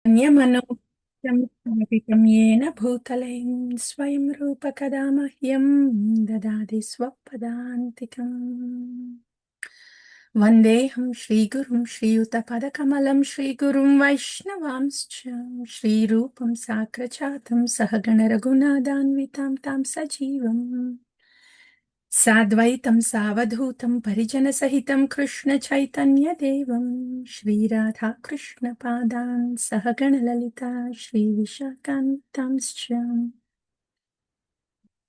अन्यमनोऽपि येन भूतले स्वयं रूप कदा मह्यं ददाति स्वपदान्तिकम्। वन्देऽहं श्रीगुरुं श्रीयुतपदकमलं श्रीगुरुं वैष्णवांश्च श्रीरूपं साग्रजातं सहगणरघुनाथान्वितां तां सजीवम् साद्वैतं सावधूतं परिजनसहितं कृष्णचैतन्यदेवं श्रीराधाकृष्णपादान् सहगणललिता श्रीविशाखान्वितांश्च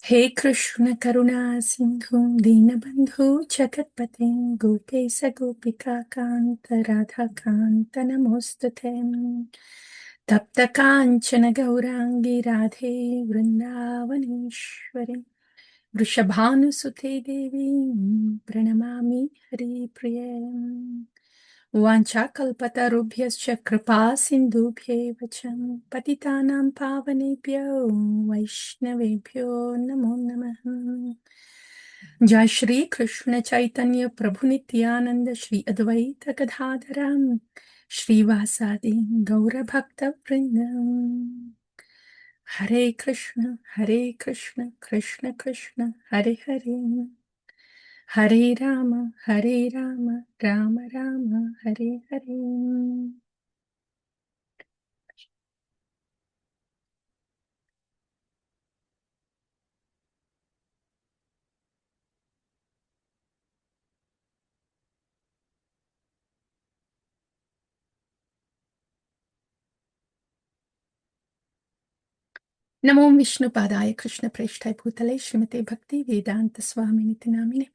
हे कृष्ण करुणा सिन्धु दीनबन्धु जगत्पते गोपेश गोपिकान्त राधाकान्त नमोऽस्तु ते तप्त काञ्चन गौराङ्गी राधे वृन्दावनेश्वरी वृषभानुसुते देवी प्रणमामि हरिप्रिये वाञ्छाकल्पतरुभ्यश्च कृपा सिन्धुभ्येव च पतितानां पावनेभ्यो वैष्णवेभ्यो नमो नमः। जय श्री कृष्ण चैतन्य प्रभु नित्यानंद श्री अद्वैत गदाधरम श्रीवासादि गौरभक्त वृंदम। हरे कृष्ण कृष्ण कृष्ण हरे हरे हरे राम राम राम हरे हरे। नमो विष्णुपादाय कृष्ण प्रेष्ठाय भूतले श्रीमते भक्ति वेदांत स्वामिनिति नामिने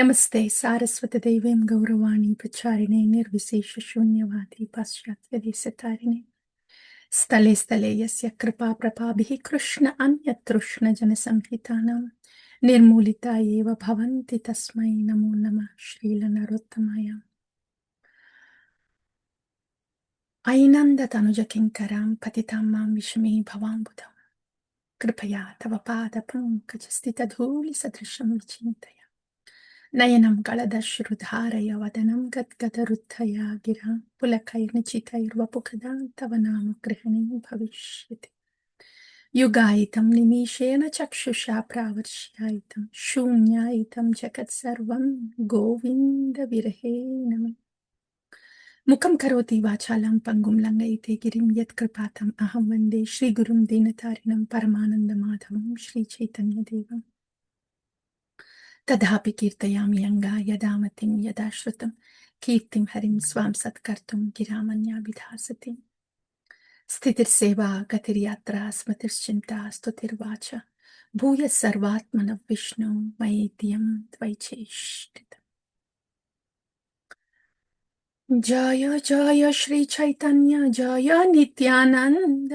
नमस्ते सारस्वत देवीं गौरवाणी प्रचारिणे निर्विशेष शून्यवादी पाश्चात्य देशतारिणे स्थले स्थले यस्य कृपा प्रभाभिः कृष्ण अन्यतृष्ण जनसंहितानां निर्मूलिता एव भवन्ति तस्मै नमो नमः श्रीलनरोत्तमाय ऐनन्दतनुजकिङ्करां पतितां मां विष्मे भवाम्बुधं कृपया तव पादपङ्कजस्थितधूलिसदृशं विचिन्तय नयनं कळदश्रुधारय वदनं गद्गदरुद्धया गिरा पुलकैर्निचितैर्वपुखदा तव नाम गृहणे भविष्यति युगायितं निमीषेण चक्षुषा प्रावर्ष्यायितं शून्यायितं जगत्सर्वं गोविन्दविरहे नमः। मुखं करोति वाचालं पङ्गुं लङ्घयति गिरिं यत्कृपातम् अहं वन्दे श्रीगुरुं दीनतारिणं परमानन्दमाधवं श्रीचैतन्यदेवम् तथापि कीर्तयामि यङ्गा यदा मतिं यदा श्रुतं कीर्तिं हरिं स्वां सत्कर्तुं गिरामन्याभिधासते स्थितिर्सेवा गतिर्यात्रा स्मृतिश्चिन्ता स्तुतिर्वाच भूयः सर्वात्मनः विष्णु मयि धियं त्वयि चेष्टितम्। जय जय श्री चैतन्य जय नित्यानन्द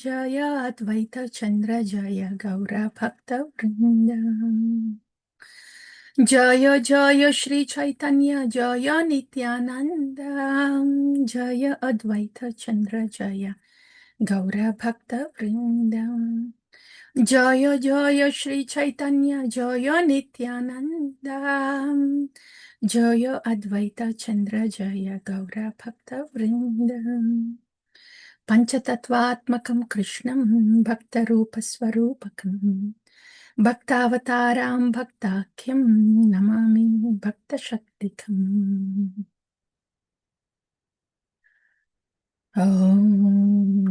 जय अद्वैत चन्द्र जय गौर भक्त वृन्द। जय जय श्री चैतन्य जय नित्यानन्द जय अद्वैत चन्द्र जय गौर भक्त वृन्द। जय जय श्री चैतन्य जय नित्यानन्द जय अद्वैत चन्द्र जय गौर भक्त वृन्द। पंचतत्वात्मकं कृष्णं भक्तरूपस्वरूपकं भक्तावतारां भक्ताख्यं नमामि भक्तशक्तिकम्। ॐ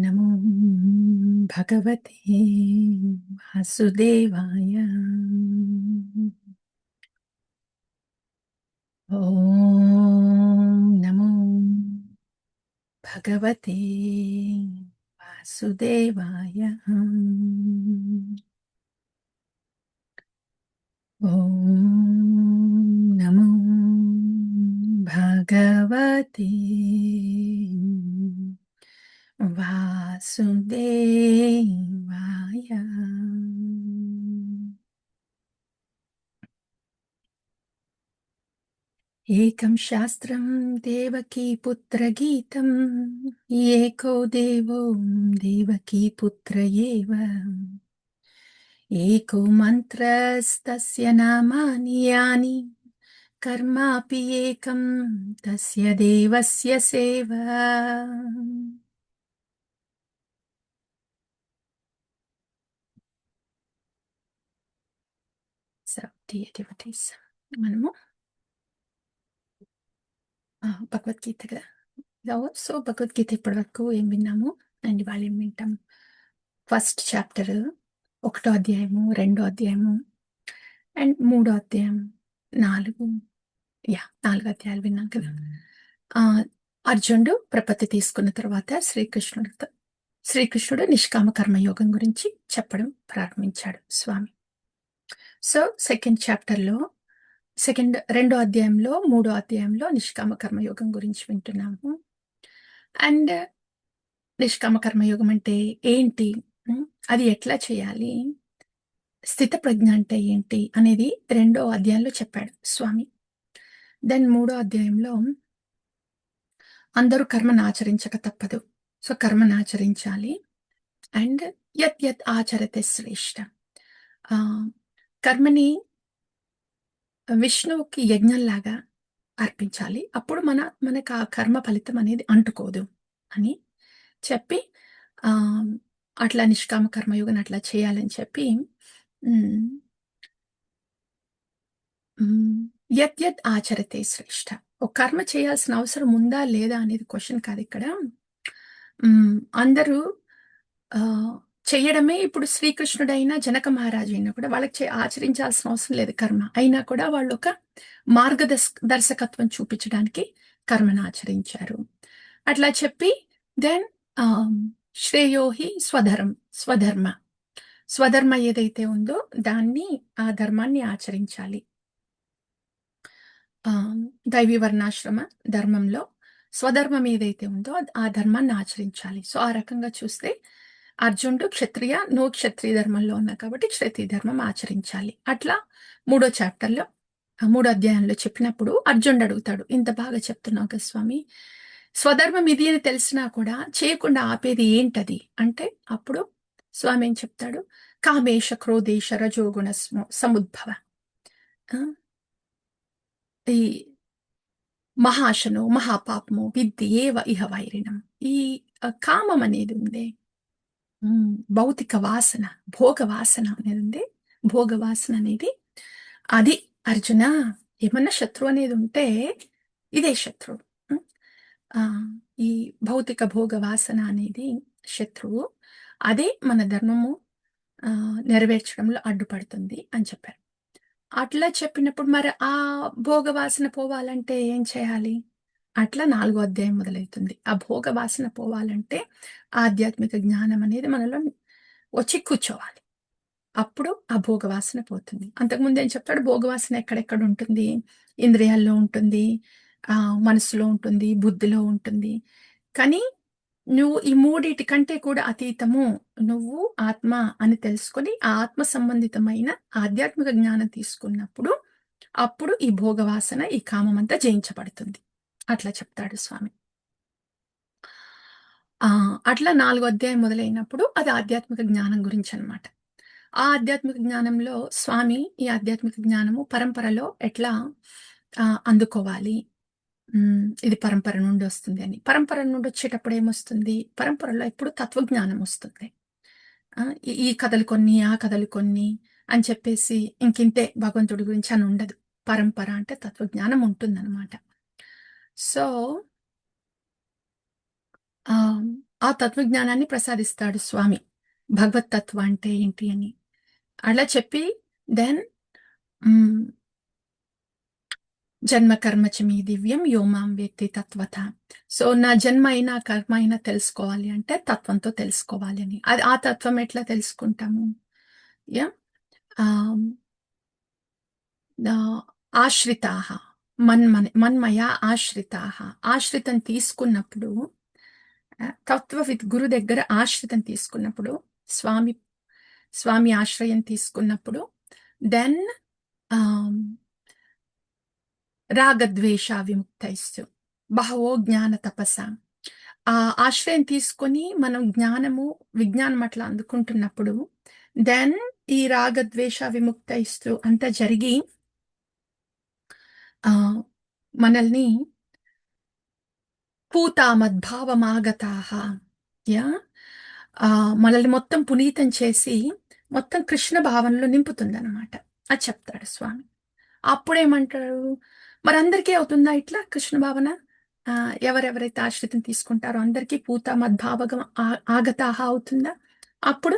नमो भगवते वासुदेवाय। ॐ नमो भगवते वासुदेवाय। ॐ नमो भगवते वासुदेवाय। एकं शास्त्रं देवकी पुत्रगीतम् एको देवो देवकी पुत्र एव एको मन्त्रस्तस्य नामानि यानि कर्मापि एकं तस्य देवस्य सेवा। సో డియర్ డివోటీస్, మనము భగవద్గీత కదా. సో భగవద్గీత ఇప్పటి వరకు ఏం విన్నాము అండ్ ఇవాళ ఏం వింటాం? ఫస్ట్ చాప్టర్, 1వ అధ్యాయము, 2వ అధ్యాయము అండ్ 3వ అధ్యాయం, 4 4 అధ్యాయాలు విన్నాం కదా. అర్జునుడు ప్రపత్తి తీసుకున్న తర్వాత శ్రీకృష్ణుడు నిష్కామ కర్మయోగం గురించి చెప్పడం ప్రారంభించాడు స్వామి. సో సెకండ్ చాప్టర్లో, 2వ అధ్యాయంలో, 3వ అధ్యాయంలో నిష్కామ కర్మయోగం గురించి వింటున్నాము. అండ్ నిష్కామ కర్మయోగం అంటే ఏంటి, అది ఎట్లా చేయాలి, స్థిత ప్రజ్ఞ అంటే ఏంటి అనేది 2వ అధ్యాయంలో చెప్పాడు స్వామి. దెన్ 3వ అధ్యాయంలో అందరూ కర్మను ఆచరించక తప్పదు, సో కర్మను ఆచరించాలి. అండ్ యత్ యత్ ఆచరతే శ్రేష్ఠ, కర్మని విష్ణువుకి యజ్ఞంలాగా అర్పించాలి, అప్పుడు మనకు ఆ కర్మ ఫలితం అనేది అంటుకోదు అని చెప్పి అట్లా నిష్కామ కర్మయోగం అట్లా చేయాలని చెప్పి యత్ యత్ ఆచరతే శ్రేష్ఠ. ఒక కర్మ చేయాల్సిన అవసరం ఉందా లేదా అనేది క్వశ్చన్ కాదు ఇక్కడ. అందరూ చెయ్యడమే. ఇప్పుడు శ్రీకృష్ణుడైనా జనక మహారాజు అయినా కూడా వాళ్ళకి ఆచరించాల్సిన అవసరం లేదు కర్మ, అయినా కూడా వాళ్ళు ఒక మార్గదర్శకత్వం చూపించడానికి కర్మను ఆచరించారు. అట్లా చెప్పి దెన్ శ్రేయోహి స్వధర్మ ఏదైతే ఉందో దాన్ని, ఆ ధర్మాన్ని ఆచరించాలి. దైవీ వర్ణాశ్రమ ధర్మంలో స్వధర్మం ఏదైతే ఉందో ఆ ధర్మాన్ని ఆచరించాలి. సో ఆ రకంగా చూస్తే అర్జునుడు క్షత్రియ, నువ్వు క్షత్రియ ధర్మంలో ఉన్నా కాబట్టి క్షత్రియ ధర్మం ఆచరించాలి. అట్లా 3వ చాప్టర్లో, 3వ అధ్యాయంలో చెప్పినప్పుడు అర్జునుడు అడుగుతాడు, ఇంత బాగా చెప్తున్నావు కదా స్వామి, స్వధర్మం ఇది అని తెలిసినా కూడా చేయకుండా ఆపేది ఏంటది అంటే, అప్పుడు స్వామి ఏం చెప్తాడు, కామేశ క్రోధేశ రజోగుణ సముద్భవ, ఈ మహాశను మహాపాపము విద్ది ఏవ ఇహ వైరిణం. ఈ కామం అనేది ఉంది, భౌతిక వాసన, భోగ వాసన అనేది ఉంది. భోగ వాసన అనేది అది అర్జున, ఏమన్నా శత్రువు అనేది ఉంటే ఇదే శత్రువు. ఈ భౌతిక భోగ వాసన అనేది శత్రువు, అదే మన ధర్మము నెరవేర్చడంలో అడ్డుపడుతుంది అని చెప్పారు. అట్లా చెప్పినప్పుడు మరి ఆ భోగ వాసన పోవాలంటే ఏం చేయాలి? అట్లా 4వ అధ్యాయం మొదలవుతుంది. ఆ భోగ వాసన పోవాలంటే ఆధ్యాత్మిక జ్ఞానం అనేది మనలో వచ్చి కూర్చోవాలి, అప్పుడు ఆ భోగవాసన పోతుంది. అంతకుముందు ఏం చెప్తాడు, భోగవాసన ఎక్కడెక్కడ ఉంటుంది? ఇంద్రియాల్లో ఉంటుంది, మనసులో ఉంటుంది, బుద్ధిలో ఉంటుంది. కానీ నువ్వు ఈ మూడిటి కంటే కూడా అతీతము, నువ్వు ఆత్మ అని తెలుసుకొని ఆ ఆత్మ సంబంధితమైన ఆధ్యాత్మిక జ్ఞానం తీసుకున్నప్పుడు అప్పుడు ఈ భోగవాసన, ఈ కామం అంతా జయించబడుతుంది. అట్లా చెప్తాడు స్వామి. అట్లా 4వ అధ్యాయం మొదలైనప్పుడు అది ఆధ్యాత్మిక జ్ఞానం గురించి అనమాట. ఆ ఆధ్యాత్మిక జ్ఞానంలో స్వామి ఈ ఆధ్యాత్మిక జ్ఞానము పరంపరలో ఎట్లా అందుకోవాలి, ఇది పరంపర నుండి వస్తుంది అని. పరంపర నుండి వచ్చేటప్పుడు ఏమొస్తుంది? పరంపరలో ఎప్పుడు తత్వజ్ఞానం వస్తుంది. ఈ కథలు కొన్ని, ఆ కథలు కొన్ని అని చెప్పేసి ఇంకింతే భగవంతుడి గురించి అని ఉండదు. పరంపర అంటే తత్వజ్ఞానం ఉంటుందన్నమాట. సో ఆ తత్వజ్ఞానాన్ని ప్రసాదిస్తాడు స్వామి, భగవతత్వ అంటే ఏంటి అని అలా చెప్పి. దెన్ జన్మ కర్మచ మీ దివ్యం యోమాం వ్యక్తి తత్వత. సో నా జన్మ అయినా కర్మ అయినా తెలుసుకోవాలి అంటే తత్వంతో తెలుసుకోవాలి అని. అది ఆ తత్వం ఎట్లా తెలుసుకుంటాము? ఆశ్రితాహ మన్మయ ఆశ్రితాహ. ఆశ్రితం తీసుకున్నప్పుడు, తత్వవిత్ గురు దగ్గర ఆశ్రితం తీసుకున్నప్పుడు, స్వామి ఆశ్రయం తీసుకున్నప్పుడు, దెన్ రాగద్వేష విముక్తైస్తు బహవో జ్ఞాన తపస. ఆ ఆశ్రయం తీసుకొని మనం విజ్ఞానం అట్లా అందుకుంటున్నప్పుడు దెన్ ఈ రాగద్వేష విముక్తైస్తు అంతా జరిగి మనల్ని పూతామద్భావమాగతాహ, మనల్ని మొత్తం పునీతం చేసి మొత్తం కృష్ణ భావనలో నింపుతుంది అనమాట. అది చెప్తాడు స్వామి. అప్పుడేమంటాడు, మరందరికీ అవుతుందా ఇట్లా కృష్ణ భావన? ఎవరెవరైతే ఆశ్రితం తీసుకుంటారో అందరికీ పూత మద్భావగం ఆగతాహ అవుతుందా? అప్పుడు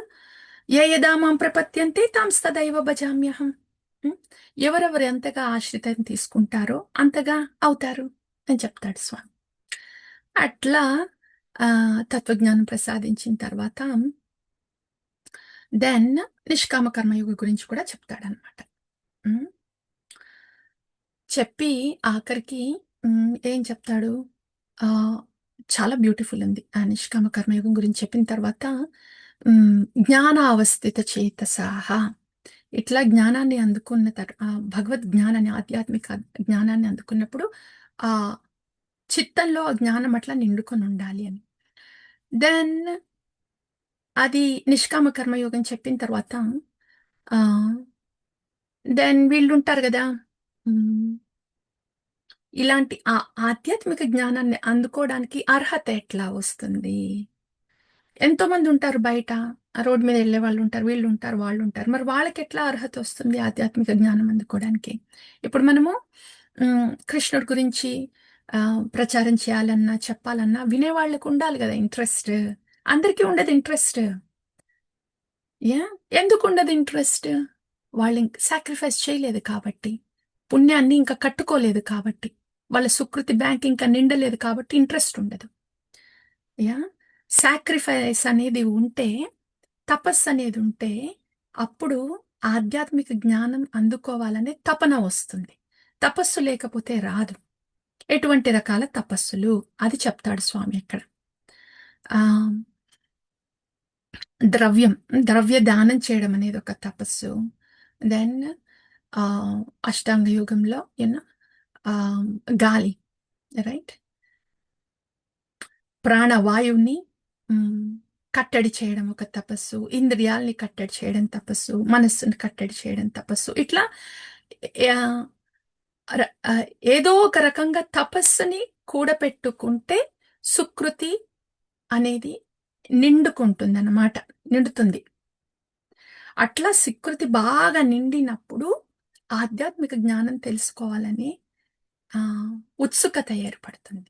ఏ యదా మాం ప్రపద్యంతే తాం తదైవ భజామ్యహం. ఉం? ఎవరెవరు ఎంతగా ఆశ్రితం తీసుకుంటారో అంతగా అవుతారు అని చెప్తాడు స్వామి. అట్లా తత్వజ్ఞానం ప్రసాదించిన తర్వాత దెన్ నిష్కామ కర్మయోగ గురించి కూడా చెప్తాడనమాట. ఉం? చెప్పి ఆఖరికి ఏం చెప్తాడు? ఆహ్, చాలా బ్యూటిఫుల్ ఉంది. ఆ నిష్కామ కర్మయోగం గురించి చెప్పిన తర్వాత జ్ఞానావస్థిత చేతసాహ, ఇట్లా జ్ఞానాన్ని అందుకున్న భగవద్ జ్ఞానాన్ని, ఆధ్యాత్మిక జ్ఞానాన్ని అందుకున్నప్పుడు ఆ చిత్తంలో ఆ జ్ఞానం అట్లా నిండుకొని ఉండాలి అని. దెన్ అది నిష్కామ కర్మయోగం చెప్పిన తర్వాత ఆహ్, దెన్ వీళ్ళుంటారు గదా! హ్మ్. ఇలాంటి ఆధ్యాత్మిక జ్ఞానాన్ని అందుకోవడానికి అర్హత ఎట్లా వస్తుంది? ఎంతోమంది ఉంటారు బయట. ఆ రోడ్డు మీద ఎళ్ళే వాళ్ళుంటారు, వీళ్ళుంటారు, వాళ్ళుంటారు. మరి వాళ్ళకెట్లా అర్హత వస్తుంది ఆధ్యాత్మిక జ్ఞానం అందుకోవడానికి? ఇప్పుడు మనము కృష్ణుడి గురించి ప్రచారం చేయాలన్నా, చెప్పాలన్నా వినేవాళ్ళకి ఉండాలి గదా ఇంట్రెస్ట్. అందరికీ ఉండదు ఇంట్రెస్ట్. యాహ్! ఎందుకుండదు ఇంట్రెస్ట్? వాళ్ళింక సాక్రిఫైస్ చేయలేదు కాబట్టి. పుణ్యాన్ని ఇంకా కట్టుకోలేదు కాబట్టి. వాళ్ళ సుకృతి బ్యాంక్ ఇంకా నిండలేదు కాబట్టి ఇంట్రెస్ట్ ఉండదు. యాహ్! సాక్రిఫైస్ అనేది ఉంటే, తపస్సనేది ఉంటే, అప్పుడు ఆధ్యాత్మిక జ్ఞానం అందుకోవాలనే తపన వస్తుంది. తపస్సు లేకపోతే రాదు. ఎటువంటి రకాల తపస్సులు? అది చెప్తాడు స్వామి అక్కడ. ఆహ్, ద్రవ్యం, ద్రవ్య దానం చేయడం అనేది ఒక తపస్సు. దెన్ ఆహ్, అష్టాంగ యోగంలో ఆహ్, గాలి, రైట్? ప్రాణవాయువుని హ్మ్, కట్టడి చేయడం ఒక తపస్సు. ఇంద్రియాల్ని కట్టడి చేయడం తపస్సు. మనస్సుని కట్టడి చేయడం తపస్సు. ఇట్లా ఆహ్, ర ఏదో ఒక రకంగా తపస్సుని కూడపెట్టుకుంటే సుకృతి అనేది నిండుకుంటుందన్నమాట. నిండుతుంది. అట్లా సుకృతి బాగా నిండినప్పుడు ఆధ్యాత్మిక జ్ఞానం తెలుసుకోవాలని ఆహ్, ఉత్సుకత ఏర్పడుతుంది.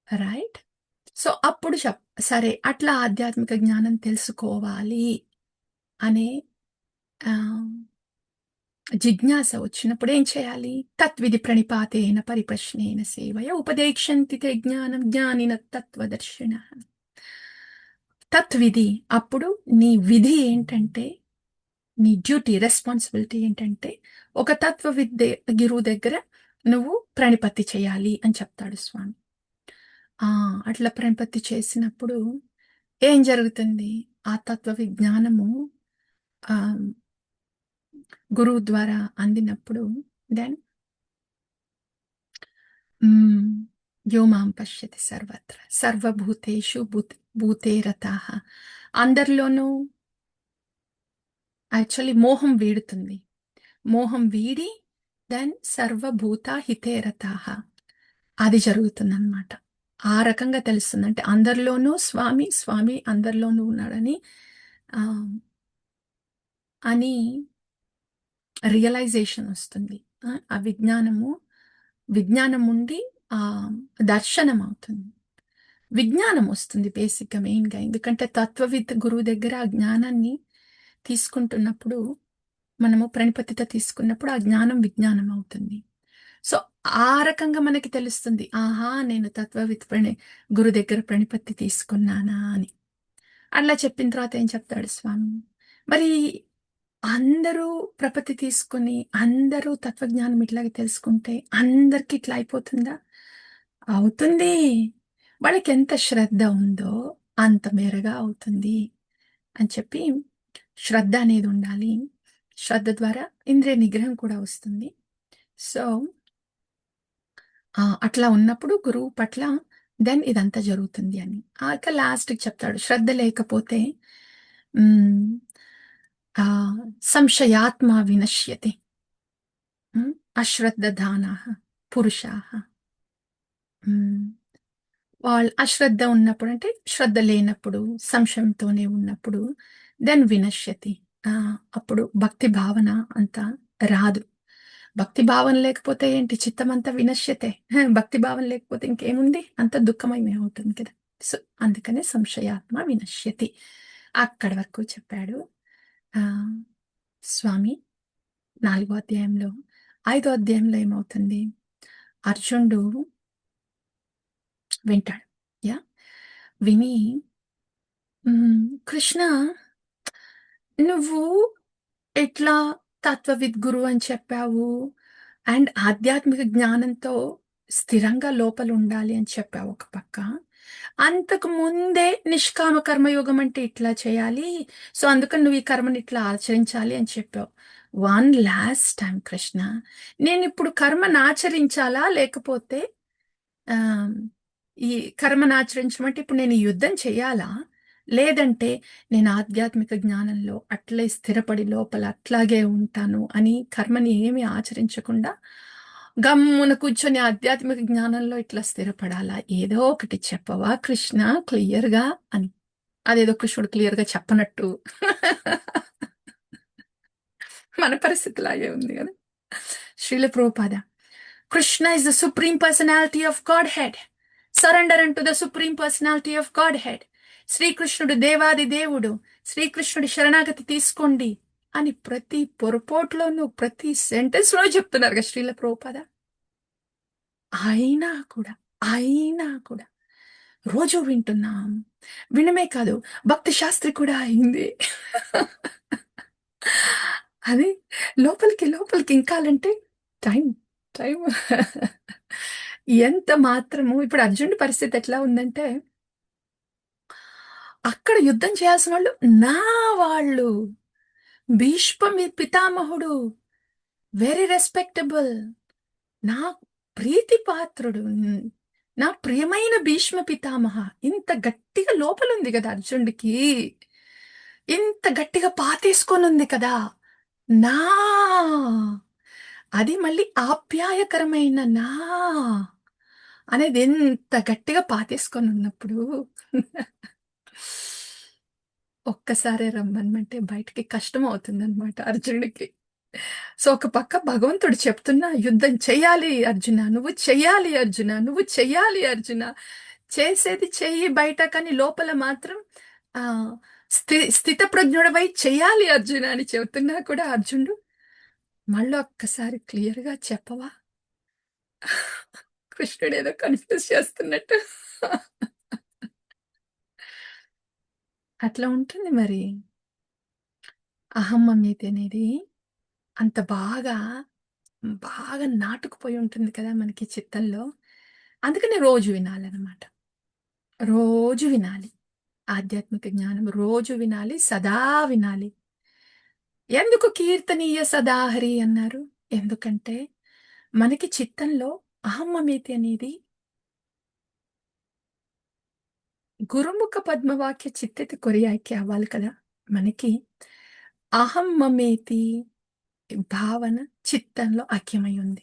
రైట్? సో, అప్పుడు సరే అట్లా ఆధ్యాత్మిక జ్ఞానం తెలుసుకోవాలి అనే ఆహ్, జిజ్ఞాస వచ్చినప్పుడు ఏం చేయాలి? తత్విధి ప్రణిపాతేన పరిప్రశ్నేన సేవయ ఉపదేక్షంతి తే జ్ఞానం జ్ఞానినః తత్వదర్శినః. తత్విధి. అప్పుడు నీ విధి ఏంటంటే, నీ డ్యూటీ, రెస్పాన్సిబిలిటీ ఏంటంటే, ఒక గురువు దగ్గర నువ్వు ప్రణిపత్తి చేయాలి అని చెప్తాడు స్వామి. ఆ! అట్లా ప్రణిపత్తి చేసినప్పుడు ఏం జరుగుతుంది? ఆ తత్వ విజ్ఞానము ఆహ్, గురువు ద్వారా అందినప్పుడు దెన్ హ్మ్. యో మాం పశ్యతి సర్వత్ర సర్వభూతేషు భూతే రతాః. అందరిలోనూ యాక్చువల్లీ మోహం వీడుతుంది. మోహం వీడి దెన్ సర్వభూత హితే రతాః. అది జరుగుతుందనమాట. ఆ రకంగా తెలుస్తుంది. అంటే అందరిలోనూ స్వామి, స్వామి అందరిలోనూ ఉన్నాడని ఆహ్, అని రియలైజేషన్ వస్తుంది. ఆ విజ్ఞానం ఉండి ఆహ్, దర్శనం అవుతుంది. విజ్ఞానం వస్తుంది బేసిక్‌గా మెయిన్‌గా. ఎందుకంటే తత్వవిద్ గురువు దగ్గర ఆ జ్ఞానాన్ని తీసుకుంటున్నప్పుడు, మనము ప్రణిపతిత తీసుకున్నప్పుడు ఆ జ్ఞానం విజ్ఞానం అవుతుంది. సో, ఆ రకంగా మనకి తెలుస్తుంది. ఆహా! నేను గురు దగ్గర ప్రణిపత్తి తీసుకున్నానా అని. అట్లా చెప్పిన తర్వాత ఏం చెప్తాడు స్వామి? మరి అందరూ ప్రపత్తి తీసుకొని, అందరూ తత్వజ్ఞానం ఇట్లాగే తెలుసుకుంటే, అందరికి ఇట్లా అయిపోతుందా? అవుతుంది. వాళ్ళకెంత శ్రద్ధ ఉందో, అంత మేరగా అవుతుంది అని చెప్పి, శ్రద్ధ అనేది ఉండాలి. శ్రద్ధ ద్వారా ఇంద్రియ నిగ్రహం కూడా వస్తుంది. సో, అట్లా ఉన్నప్పుడు గురువు పట్ల దెన్ ఇదంతా జరుగుతుంది అని. ఇక లాస్ట్‌కి చెప్తాడు. శ్రద్ధ లేకపోతే హ్మ్. సంశయాత్మా వినశ్యతి. హ్మ్. అశ్రద్ధధానాః పురుషాః. హ్మ్. అశ్రద్ధ ఉన్నప్పుడు అంటే శ్రద్ధ లేనప్పుడు, సంశయంతోనే ఉన్నప్పుడు దెన్ వినశ్యతి. ఆ! అప్పుడు భక్తి భావన అంత రాదు. భక్తి భావన లేకపోతే ఏంటి చిత్తమంతా వినశ్యతే. భక్తి భావన లేకపోతే ఇంకేముంది? అంత దుఃఖమయమే అవుతుంది కదా! సో, అందుకనే సంశయాత్మ వినశ్యతి. అక్కడి వరకు చెప్పాడు. ఆహ్, స్వామి 4 అధ్యాయంలో, 5 అధ్యాయంలో ఏమవుతుంది? అర్జునుడు వింటాడు. యాహ్! విని కృష్ణ నువ్వు ఇట్లా తత్వవిద్ గురు అని చెప్పావు. అండ్ ఆధ్యాత్మిక జ్ఞానంతో స్థిరంగా లోపలుండాలి అని చెప్పావు ఒక పక్క. అంతకు ముందే నిష్కామ కర్మయోగం అంటే ఇట్లా చేయాలి. సో, అందుకని నువ్వు ఈ కర్మని ఇట్లా ఆచరించాలి అని చెప్పావు. One last time Krishna. నేనిప్పుడు కర్మనాచరించాలా? లేకపోతే ఆహ్, ఈ కర్మనాచరించమంటే ఇప్పుడు నేను ఈ యుద్ధం చేయాలా? లేదంటే నేను ఆధ్యాత్మిక జ్ఞానంలో అట్లే స్థిరపడి లోపల అట్లాగే ఉంటాను అని కర్మని ఏమి ఆచరించకుండా గమ్మున కూర్చొని ఆధ్యాత్మిక జ్ఞానంలో ఇట్లా స్థిరపడాలా? ఏదో ఒకటి చెప్పవా కృష్ణ క్లియర్‌గా అని. అదేదో కృష్ణుడు క్లియర్‌గా చెప్పనట్టు. మన పరిస్థితి లాగే ఉంది గదా! Srila Prabhupada Krishna is the supreme personality of Godhead. Surrender unto the supreme personality of Godhead. శ్రీకృష్ణుడు దేవాది దేవుడు. శ్రీకృష్ణుడి శరణాగతి తీసుకోండి అని ప్రతి పొరపోట్లోనూ ప్రతి సెంటెన్స్ లో చెప్తున్నారు కదా శ్రీల ప్రభుపాద. అయినా కూడా అయినా కూడా రోజు వింటున్నాం. వినమే కాదు భక్తి శాస్త్రి కూడా అయింది. అది లోపలికి లోపలికి ఇంకాలంటే టైం టైం ఎంత మాత్రము ఇప్పుడు అర్జునుడి పరిస్థితి ఎట్లా ఉందంటే అక్కడ యుద్ధం చేయాల్సిన వాళ్ళు నా వాళ్ళు భీష్మ పితామహుడు వెరీ రెస్పెక్టబుల్ నా ప్రీతి పాత్రుడు నా ప్రియమైన భీష్మ పితామహ ఇంత గట్టిగా లోపలుంది కదా అర్జునుడికి ఇంత గట్టిగా పాతేసుకొని ఉంది కదా నా అది మళ్ళీ ఆప్యాయకరమైన నా అనేది ఎంత గట్టిగా పాతేసుకొని ఉన్నప్పుడు ఒక్కసారే రమ్మనమంటే బయటికి కష్టం అవుతుందన్నమాట అర్జునుడికి. సో, ఒక పక్క భగవంతుడు చెప్తున్నా, "యుద్ధం చెయ్యాలి అర్జున, నువ్వు చెయ్యాలి అర్జున, నువ్వు చెయ్యాలి అర్జున. చేసేది చెయ్యి బయట కానీ లోపల మాత్రం ఆహ్, స్థితప్రజ్ఞుడివై చెయ్యాలి అర్జున" అని చెబుతున్నా కూడా అర్జునుడు మళ్ళొక్కసారి క్లియర్‌గా చెప్పవా? కృష్ణుడేదో కన్‌ఫ్యూజ్ చేస్తున్నట్టు. అట్లా ఉంటుంది మరి. అహమ్మమేతి అనేది అంత బాగా నాటుకుపోయి ఉంటుంది కదా మనకి చిత్తంలో. అందుకనే రోజు వినాలనమాట. రోజు వినాలి. ఆధ్యాత్మిక జ్ఞానం రోజు వినాలి. సదా వినాలి. ఎందుకు కీర్తనీయ సదాహరి అన్నారు? ఎందుకంటే మనకి చిత్తంలో అహమ్మమేతి అనేది గురుముఖ పద్మవాక్య చిత్తతి కొరియాకి అవ్వాలి కదా! మనకి అహమ్మమేతి భావన చిత్తంలో ఐక్యమై ఉంది.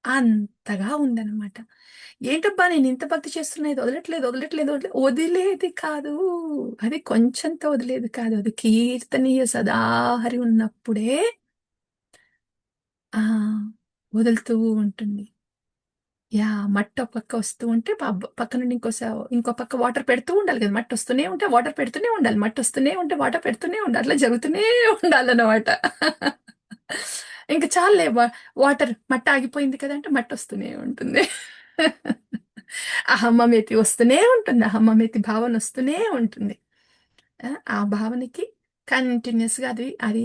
అంతగా ఉందనమాట. ఏంటబ్బా! నేనింత భక్తి చేస్తున్నా ఇది వదలట్లేదు, వదలట్లేదు, వదిలేది కాదు. అది కొంచెంతో వదిలేది కాదు. అది కీర్తనీయ సదాహరి ఉన్నప్పుడే ఆ! వదులుతూ ఉంటుంది. యాహ్! మట్టో పక్క వస్తూ ఉంటే పక్క నుండి ఇంకో పక్క వాటర్ పెడుతూ ఉండాలి కదా! మట్టొస్తూనే ఉంటే వాటర్ పెడుతూనే ఉండాలి. మట్టొస్తూనే ఉంటే వాటర్ పెడుతూనే ఉండాలి. అట్లా జరుగుతూనే ఉండాలన్నమాట. ఇంక చాలులే వాటర్ మట్ట ఆగిపోయింది కదా! అంటే మట్టొస్తూనే ఉంటుంది. అహమ్మమేతి వస్తూనే ఉంటుంది. అహమ్మమేతి భావన వస్తూనే ఉంటుంది. ఆ భావనకి కంటిన్యూయస్‌గా అది అది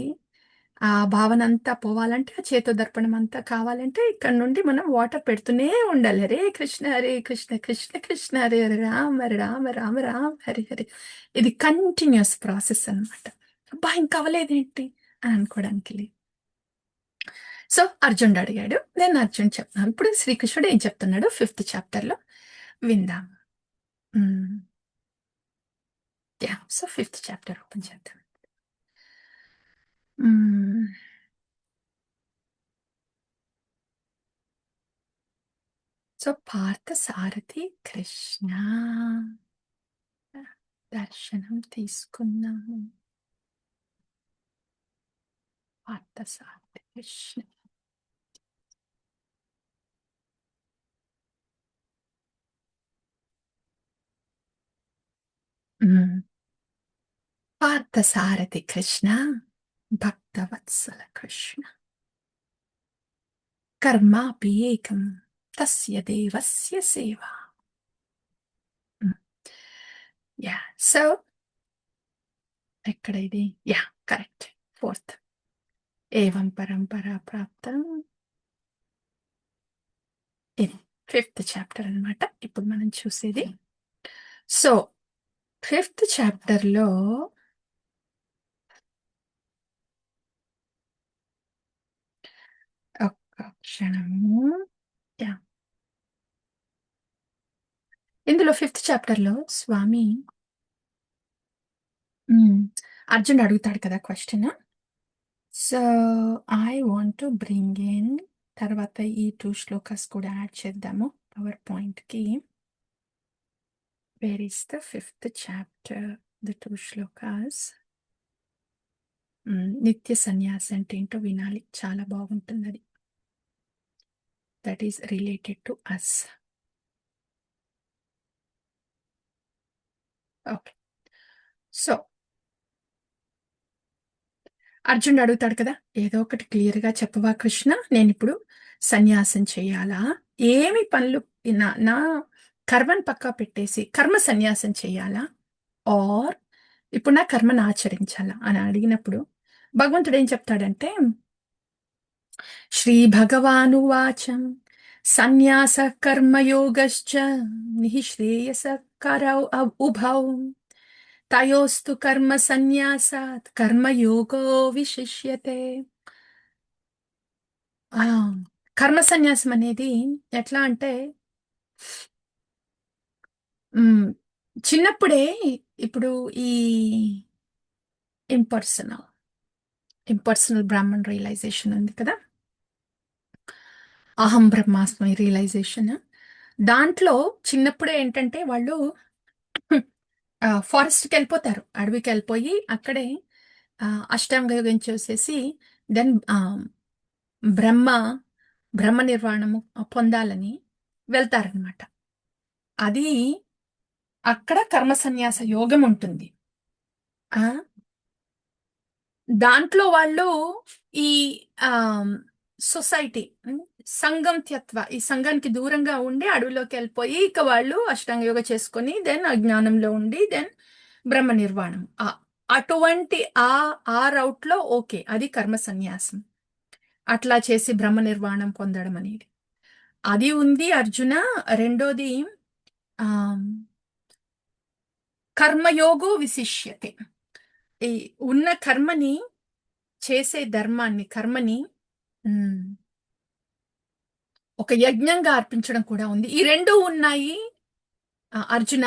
ఆ భావనంతా పోవాలంటే, ఆ చేతో దర్పణం అంతా కావాలంటే, ఇక్కడి నుండి మనం వాటర్ పెడుతూనే ఉండాలి. హరే కృష్ణ కృష్ణ కృష్ణ హరే హరే రామ హరే రామ రామ రామ హరి హరి. ఇది కంటిన్యూయస్ ప్రాసెస్ అనమాట. అబ్బా! ఇంకా అవ్వలేదేంటి అని అనుకోవడానికి లేదు. సో, అర్జునుడు అడిగాడు. నేను అర్జున్ చెప్తున్నాను. ఇప్పుడు శ్రీకృష్ణుడు ఏం చెప్తున్నాడో 5థ్ చాప్టర్‌లో విందాం. హ్మ్. Yeah! So, fifth chapter open చేద్దాం. హ్మ్. సో, పార్థసారథి కృష్ణ దర్శనం తీసుకున్నాము. పార్థసారథి కృష్ణ. మ్మ్. పార్థసారథి కృష్ణ భక్తవత్సల కృష్ణ కర్మాపి ఏకం తస్య దేవస్య సేవ. యా సో ఎక్కడ ఇది? Yeah correct. ఫోర్త్ ఏవం పరంపరా ప్రాప్తం. ఇది 5th చాప్టర్ అన్నమాట ఇప్పుడు మనం చూసేది. సో 5th చాప్టర్లో ఒక్క క్షణము. యా ఇందులో 5th చాప్టర్లో స్వామి అర్జున్ అడుగుతాడు కదా question. So I want to bring in తర్వాత ఈ 2 శ్లోకాస్ కూడా యాడ్ చేద్దాము పవర్ పాయింట్కి. Where is the 5th chapter, the 2 శ్లోకాస్. నిత్య సన్యాసి అంటే ఏంటో వినాలి, చాలా బాగుంటుంది అది. That is related to us. Okay. So అర్జునుడు అడుగుతాడు కదా, ఏదో ఒకటి క్లియర్గా చెప్పవా కృష్ణ, నేను ఇప్పుడు సన్యాసం చేయాలా? ఏమి పనులు నా నా కర్మను పక్కా పెట్టేసి కర్మ సన్యాసం చేయాలా, ఆర్ ఇప్పుడు నా కర్మను ఆచరించాలా అని అడిగినప్పుడు భగవంతుడు ఏం చెప్తాడంటే, శ్రీ భగవానువాచం సన్యాస కర్మయోగశ్చ నిఃశ్రేయస కరౌ ఉభౌ తయోస్తు కర్మ సన్యాసాత్ కర్మయోగో విశిష్యతే. ఆ, కర్మ సన్యాసం అనేది ఎట్లా అంటే చిన్నప్పుడే ఇప్పుడు ఈ ఇంపర్సనల్ ఇంపర్సనల్ బ్రాహ్మణ్ రియలైజేషన్ ఉంది కదా, అహం బ్రహ్మాస్మి రియలైజేషన్. దాంట్లో చిన్నప్పుడే ఏంటంటే వాళ్ళు ఫారెస్ట్కి వెళ్ళిపోతారు, అడవికి వెళ్ళిపోయి అక్కడే అష్టాంగ యోగం చేసేసి దెన్ బ్రహ్మ బ్రహ్మ నిర్వాణము పొందాలని వెళ్తారనమాట. అది అక్కడ కర్మ సన్యాస యోగం ఉంటుంది. ఆ దాంట్లో వాళ్ళు ఈ సొసైటీ సంఘంత్యత్వ, ఈ సంఘానికి దూరంగా ఉండి అడవిలోకి వెళ్ళిపోయి ఇక వాళ్ళు అష్టాంగ యోగ చేసుకొని దెన్ అజ్ఞానంలో ఉండి దెన్ బ్రహ్మ నిర్వాణం, అటువంటి ఆ రౌట్ లో ఓకే అది కర్మ సన్యాసం. అట్లా చేసి బ్రహ్మ నిర్వాణం పొందడం అనేది అది ఉంది అర్జున. రెండోది ఆ కర్మయోగో విశిష్యతే, ఈ ఉన్న కర్మని చేసే ధర్మాన్ని కర్మని ఒక యజ్ఞంగా అర్పించడం కూడా ఉంది. ఈ రెండు ఉన్నాయి అర్జున,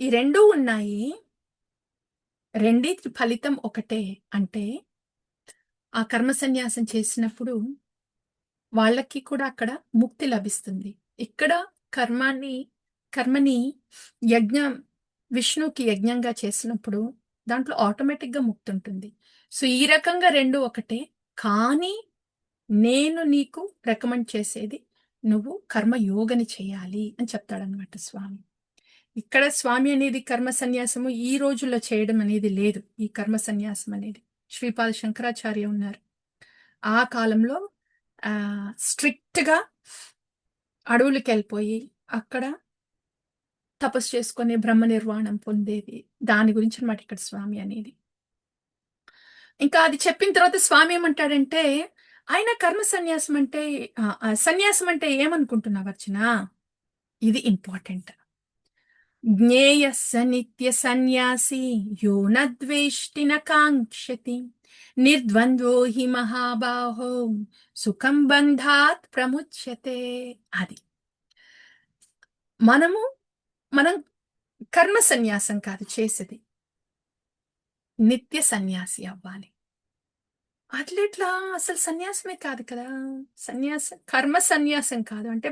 ఈ రెండు ఉన్నాయి, రెండిటి ఫలితం ఒకటే. అంటే ఆ కర్మ సన్యాసం చేసినప్పుడు వాళ్ళకి కూడా అక్కడ ముక్తి లభిస్తుంది. ఇక్కడ కర్మని యజ్ఞం విష్ణుకి యజ్ఞంగా చేసినప్పుడు దాంట్లో ఆటోమేటిక్గా ముక్తి ఉంటుంది. సో ఈ రకంగా రెండు ఒకటే, కానీ నేను నీకు రికమెండ్ చేసేది నువ్వు కర్మ యోగని చేయాలి అని చెప్తాడనమాట స్వామి. ఇక్కడ స్వామి అనేది కర్మ సన్యాసము ఈ రోజుల్లో చేయడం అనేది లేదు. ఈ కర్మ సన్యాసం అనేది శ్రీపాద శంకరాచార్య ఉన్నారు, ఆ కాలంలో స్ట్రిక్ట్ గా అడవులకి వెళ్ళిపోయి అక్కడ తపస్సు చేసుకొని బ్రహ్మ నిర్వాణం పొందేది. దాని గురించి అన్నమాట ఇక్కడ స్వామి అనేది. ఇంకా అది చెప్పిన తర్వాత స్వామి ఏమంటాడంటే, ఆయన కర్మ సన్యాసం అంటే సన్యాసం అంటే ఏమనుకుంటున్నావు అర్చన, ఇది ఇంపార్టెంట్. జ్ఞేయస్స నిత్య సన్యాసి యో నద్వేష్టి న కాంక్షతి నిర్ద్వంద్వో హి మహాబాహో సుఖం బంధాత్ ప్రముచ్యతే. అది మనం కర్మ సన్యాసం కాదు చేసేది, నిత్య సన్యాసి అవ్వాలి. అట్లెట్లా, అసలు సన్యాసమే కాదు కదా, కర్మ సన్యాసం కాదు అంటే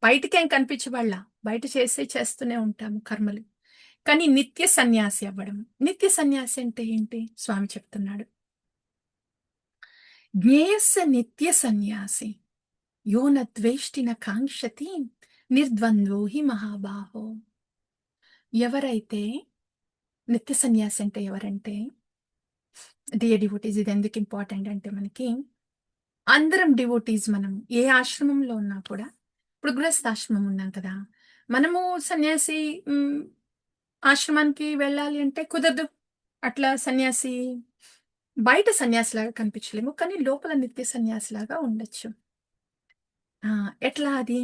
బయటకేం కనిపించబడలా, బయట చేస్తూనే ఉంటాము కర్మలు, కానీ నిత్య సన్యాసి అవ్వడం. నిత్య సన్యాసి అంటే ఏంటి స్వామి చెప్తున్నాడు, జ్ఞేయస్య నిత్య సన్యాసి యో న ద్వేష్టి న కాంక్షతి నిర్ద్వంద్వో హి మహాబాహో. ఎవరైతే నిత్య సన్యాసి అంటే ఎవరంటే, డియర్ డివోటీస్, ఇది ఎందుకు ఇంపార్టెంట్ అంటే మనకి అందరం డివోటీస్, మనం ఏ ఆశ్రమంలో ఉన్నా కూడా, ఇప్పుడు గృహస్థాశ్రమం ఉన్నాం కదా, మనము సన్యాసి ఆశ్రమానికి వెళ్ళాలి అంటే కుదరదు. అట్లా సన్యాసి బయట సన్యాసిలాగా కనిపించలేము, కానీ లోపల నిత్య సన్యాసిలాగా ఉండొచ్చు. ఎట్లా అది?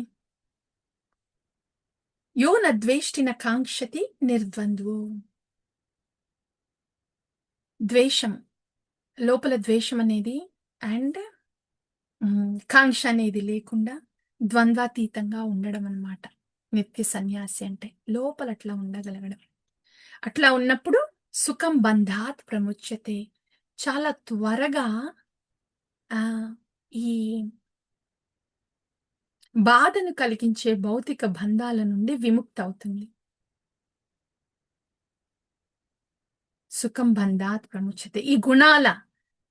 యో న ద్వేష్టి న కాంక్షతి నిర్ద్వంద్వో. ద్వేషం, లోపల ద్వేషం అనేది అండ్ కాంక్ష అనేది లేకుండా ద్వంద్వాతీతంగా ఉండడం అన్నమాట నిత్య సన్యాసి అంటే. లోపల అట్లా ఉండగలగడం. అట్లా ఉన్నప్పుడు సుఖం బంధాత్ ప్రముచ్యతే. చాలా త్వరగా ఆ ఈ బాధను కలిగించే భౌతిక బంధాల నుండి విముక్తి అవుతుంది. సుఖం బంధాత్ ప్రముచ్యతే.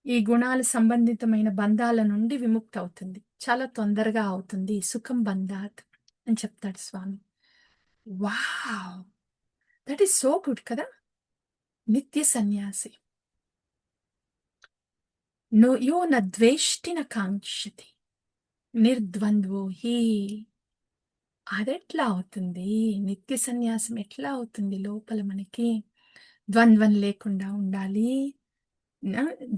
ఈ గుణాల సంబంధితమైన బంధాల నుండి విముక్తి అవుతుంది. చాలా తొందరగా అవుతుంది సుఖం బంధాత్ అని చెప్తాడు స్వామి. Wow, that is so good కదా. నిత్య సన్యాసి యో న ద్వేష్టి న కాంక్షతి నిర్ద్వంద్వో హి. అదెట్లా అవుతుంది? నిత్య సన్యాసం ఎట్లా అవుతుంది? లోపల మనకి ద్వంద్వం లేకుండా ఉండాలి,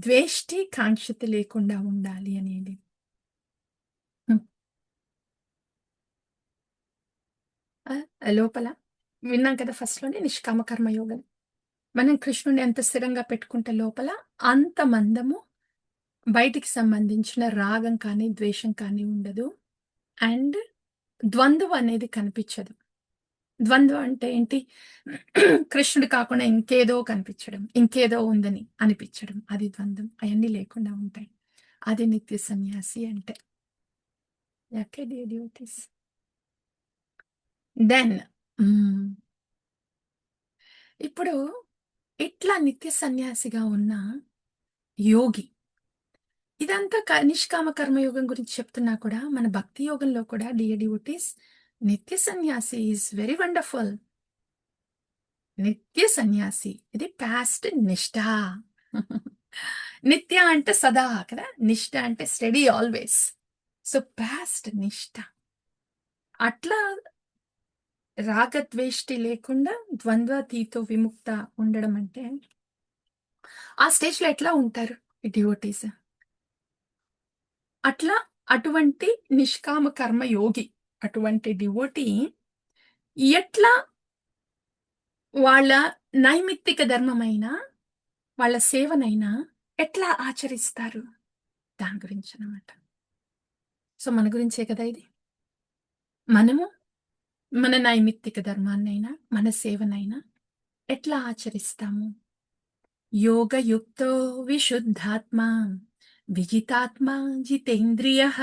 ద్వేష్టి కాంక్షతి లేకుండా ఉండాలి అనేది. లోపల విన్నాం కదా ఫస్ట్ లోనే నిష్కామ కర్మయోగం. మనం కృష్ణుని ఎంత స్థిరంగా పెట్టుకుంటే లోపల అంత మందము బయటికి సంబంధించిన రాగం కానీ ద్వేషం కానీ ఉండదు. అండ్ ద్వంద్వం అనేది కనిపించదు. ద్వంద్వం అంటే ఏంటి? కృష్ణుడు కాకుండా ఇంకేదో కనిపించడం, ఇంకేదో ఉందని అనిపించడం, అది ద్వంద్వం. అవన్నీ లేకుండా ఉంటాయి. అది నిత్య సన్యాసి అంటే. దెన్ ఇప్పుడు ఇట్లా నిత్య సన్యాసిగా ఉన్న యోగి, ఇదంతా నిష్కామ కర్మయోగం గురించి చెప్తున్నా కూడా మన భక్తి యోగంలో కూడా డియర్ డివోటీస్, నిత్య సన్యాసి ఈజ్ వెరీ వండర్ఫుల్. నిత్య సన్యాసి ఇది పాస్ట్ నిష్ఠ. నిత్య అంటే సదా కదా, నిష్ఠ అంటే స్టడీ ఆల్వేస్. సో పాస్ట్ నిష్ఠ. అట్లా రాగద్వేష్టి లేకుండా ద్వంద్వతీతో విముక్త ఉండడం అంటే ఆ స్టేజ్ లో ఎట్లా ఉంటారు డివోటీస్? అట్లా అటువంటి నిష్కామ కర్మ యోగి, అటువంటి డివోటీ ఎట్లా వాళ్ళ నైమిత్తిక ధర్మమైన వాళ్ళ సేవనైనా ఎట్లా ఆచరిస్తారు, దాని గురించి అన్నమాట. సో మన గురించే కదా ఇది. మనము మన నైమిత్తిక ధర్మాన్నైనా మన సేవనైనా ఎట్లా ఆచరిస్తాము? యోగయుక్తో విశుద్ధాత్మా విజితాత్మా జితేంద్రియః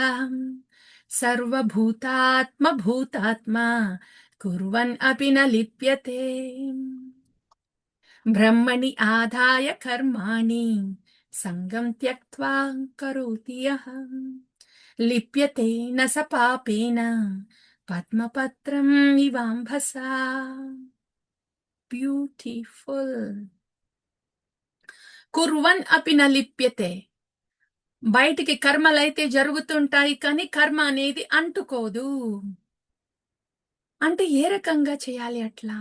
సర్వభూతాత్మభూతాత్మా కుర్వన్ అపి న లిప్యతే. బ్రహ్మణి ఆదాయ కర్మాణి సంగం త్యక్త్వా కరోతి యః లిప్యతే న స పాపేన పద్మపత్రం ఇవాంభసా. బ్యూటిఫుల్. కుర్వన్ అపి న లిప్యతే. బయటికి కర్మలైతే జరుగుతుంటాయి కానీ కర్మ అనేది అంటుకోదు. అంటే ఏ రకంగా చేయాలి అట్లా?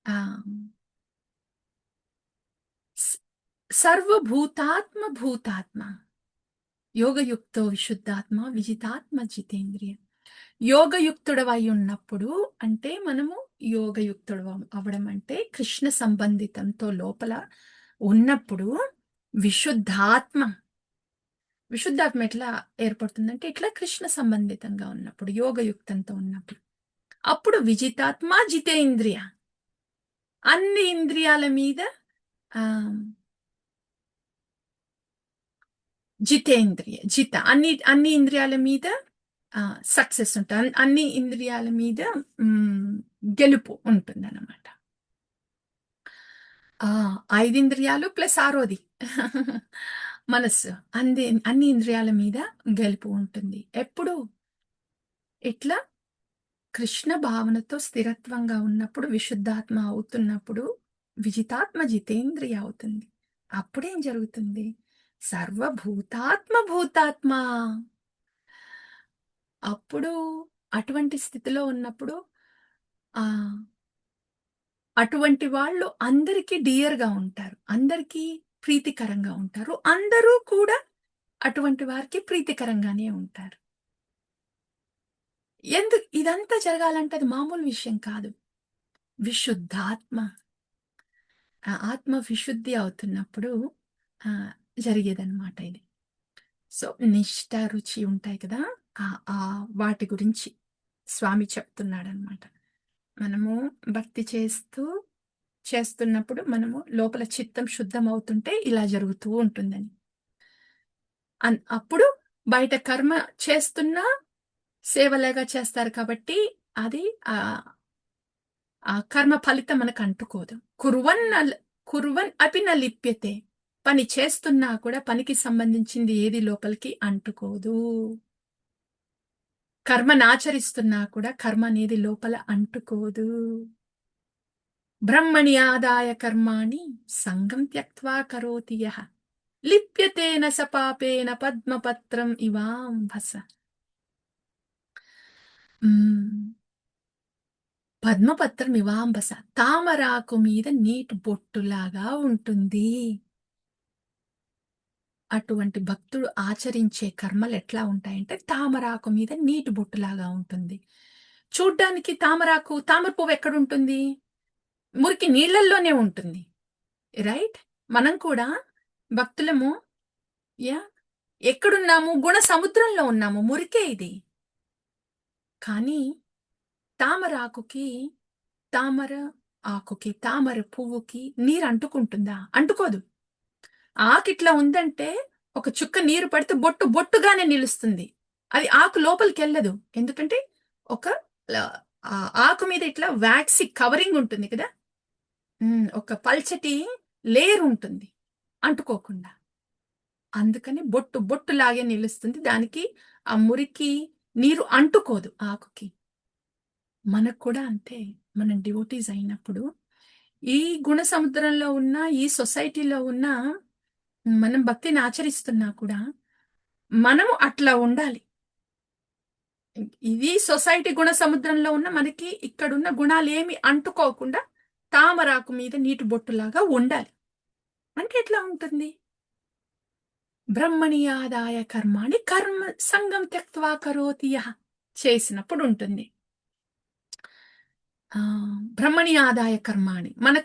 ఆ సర్వభూతాత్మ భూతాత్మ యోగయుక్తో విశుద్ధాత్మ విజితాత్మ జితేంద్రియ. యోగయుక్తుడవై ఉన్నప్పుడు అంటే మనము యోగయుక్తుడు అవ్వడం అంటే కృష్ణ సంబంధితంతో లోపల ఉన్నప్పుడు విశుద్ధాత్మ. విశుద్ధాత్మ ఎట్లా ఏర్పడుతుందంటే ఇట్లా కృష్ణ సంబంధితంగా ఉన్నప్పుడు, యోగయుక్తంతో ఉన్నప్పుడు. అప్పుడు విజితాత్మ జితేంద్రియ, అన్ని ఇంద్రియాల మీద ఆ జితేంద్రియ జిత అన్ని అన్ని ఇంద్రియాల మీద సక్సెస్ ఉంటుంది, అన్ని ఇంద్రియాల మీద గెలుపు ఉంటుంది అన్నమాట. ఆ! 5 ఇంద్రియాలు ప్లస్ ఆరోది మనస్సు. అన్ని ఇంద్రియాల మీద గెలుపు ఉంటుంది. ఎప్పుడు? ఇట్లా కృష్ణ భావనతో స్థిరత్వంగా ఉన్నప్పుడు, విశుద్ధాత్మ అవుతున్నప్పుడు, విజితాత్మ జితేంద్రియ అవుతుంది. అప్పుడేం జరుగుతుంది? సర్వభూతాత్మ భూతాత్మ. అప్పుడు అటువంటి స్థితిలో ఉన్నప్పుడు ఆహ్, అటువంటి వాళ్ళు అందరికీ డియర్‌గా ఉంటారు. అందరికీ ప్రీతికరంగా ఉంటారు. అందరూ కూడా అటువంటి వారికి ప్రీతికరంగానే ఉంటారు. ఇదంతా జరగాలంటే అది మామూలు విషయం కాదు. విశుద్ధాత్మ. ఆ ఆత్మ విశుద్ధి అవుతున్నప్పుడు ఆహ్, జరిగేదనమాట ఇది. సో, నిష్ట, రుచి ఉంటాయి కదా! వాటి గురించి స్వామి చెప్తున్నాడనమాట. మనము భక్తి చేస్తున్నప్పుడు మనము లోపల చిత్తం శుద్ధమవుతుంటే ఇలా జరుగుతూ ఉంటుందని. అప్పుడు బయట కర్మ చేస్తున్నా సేవలాగా చేస్తారు కాబట్టి అది ఆహ్, ఆ కర్మ ఫలితం మనకంటుకోదు. కుర్వన్ అపి న లిప్యతే. పని చేస్తున్నా కూడా పనికి సంబంధించింది ఏది లోపలికి అంటుకోదు. కర్మనాచరిస్తున్నా కూడా కర్మ అనేది లోపల అంటుకోదు. బ్రహ్మణి ఆదాయ కర్మాణి సంగం త్యక్త్వా కరోతి యః లిప్యతే న స పాపేన పద్మపత్రం ఇవాంభస. హ్మ్. పద్మపత్రం ఇవాంబస. తామరాకు మీద నీటి బొట్టులాగా ఉంటుంది. అటువంటి భక్తుడు ఆచరించే కర్మలెట్లా ఉంటాయంటే, తామరాకు మీద నీటి బొట్టులాగా ఉంటుంది. చూడ్డానికి తామర పువ్వెక్కడుంటుంది? మురికి నీళ్ళల్లోనే ఉంటుంది. రైట్? మనం కూడా భక్తులము యాహ్! ఎక్కడున్నాము? గుణ సముద్రంలో ఉన్నాము. మురికే ఇది. కానీ తామరాకుకి, తామర తామర పువ్వుకి నీరంటుకుంటుందా? అంటుకోదు. ఆకిట్లా ఉందంటే, ఒక చుక్క నీరు పడితే బొట్టుగానే నిలుస్తుంది. అది ఆకు లోపలికెళ్ళదు. ఎందుకంటే, ఒక ల ఆకు మీద ఇట్లా వాక్సీ కవరింగ్ ఉంటుంది కదా! ఒక పల్చటి లేయర్ ఉంటుంది. అంటుకోకుండా. అందుకని బొట్టులాగే నిలుస్తుంది. దానికి ఆ మురికి, నీరు అంటుకోదు ఆకుకి. మనకు కూడా అంతే. మనం డివోటీస్ అయినప్పుడు, ఈ గుణ సముద్రంలో ఉన్న, ఈ సొసైటీలో ఉన్న మనం భక్తిని ఆచరిస్తున్నా కూడా, మనము అట్లా ఉండాలి. ఇది సొసైటీ గుణ సముద్రంలో ఉన్న మనకి ఇక్కడున్న గుణాలేమి అంటుకోకుండా, తామరాకు మీద నీటి బొట్టులాగా ఉండాలి. అంటే ఎట్లా ఉంటుంది? బ్రహ్మణి ఆదాయ కర్మాణి సంగం త్యక్త్వా కరోతి యః చేసినప్పుడు ఉంటుంది. బ్రహ్మణి ఆదాయ కర్మాణి. మన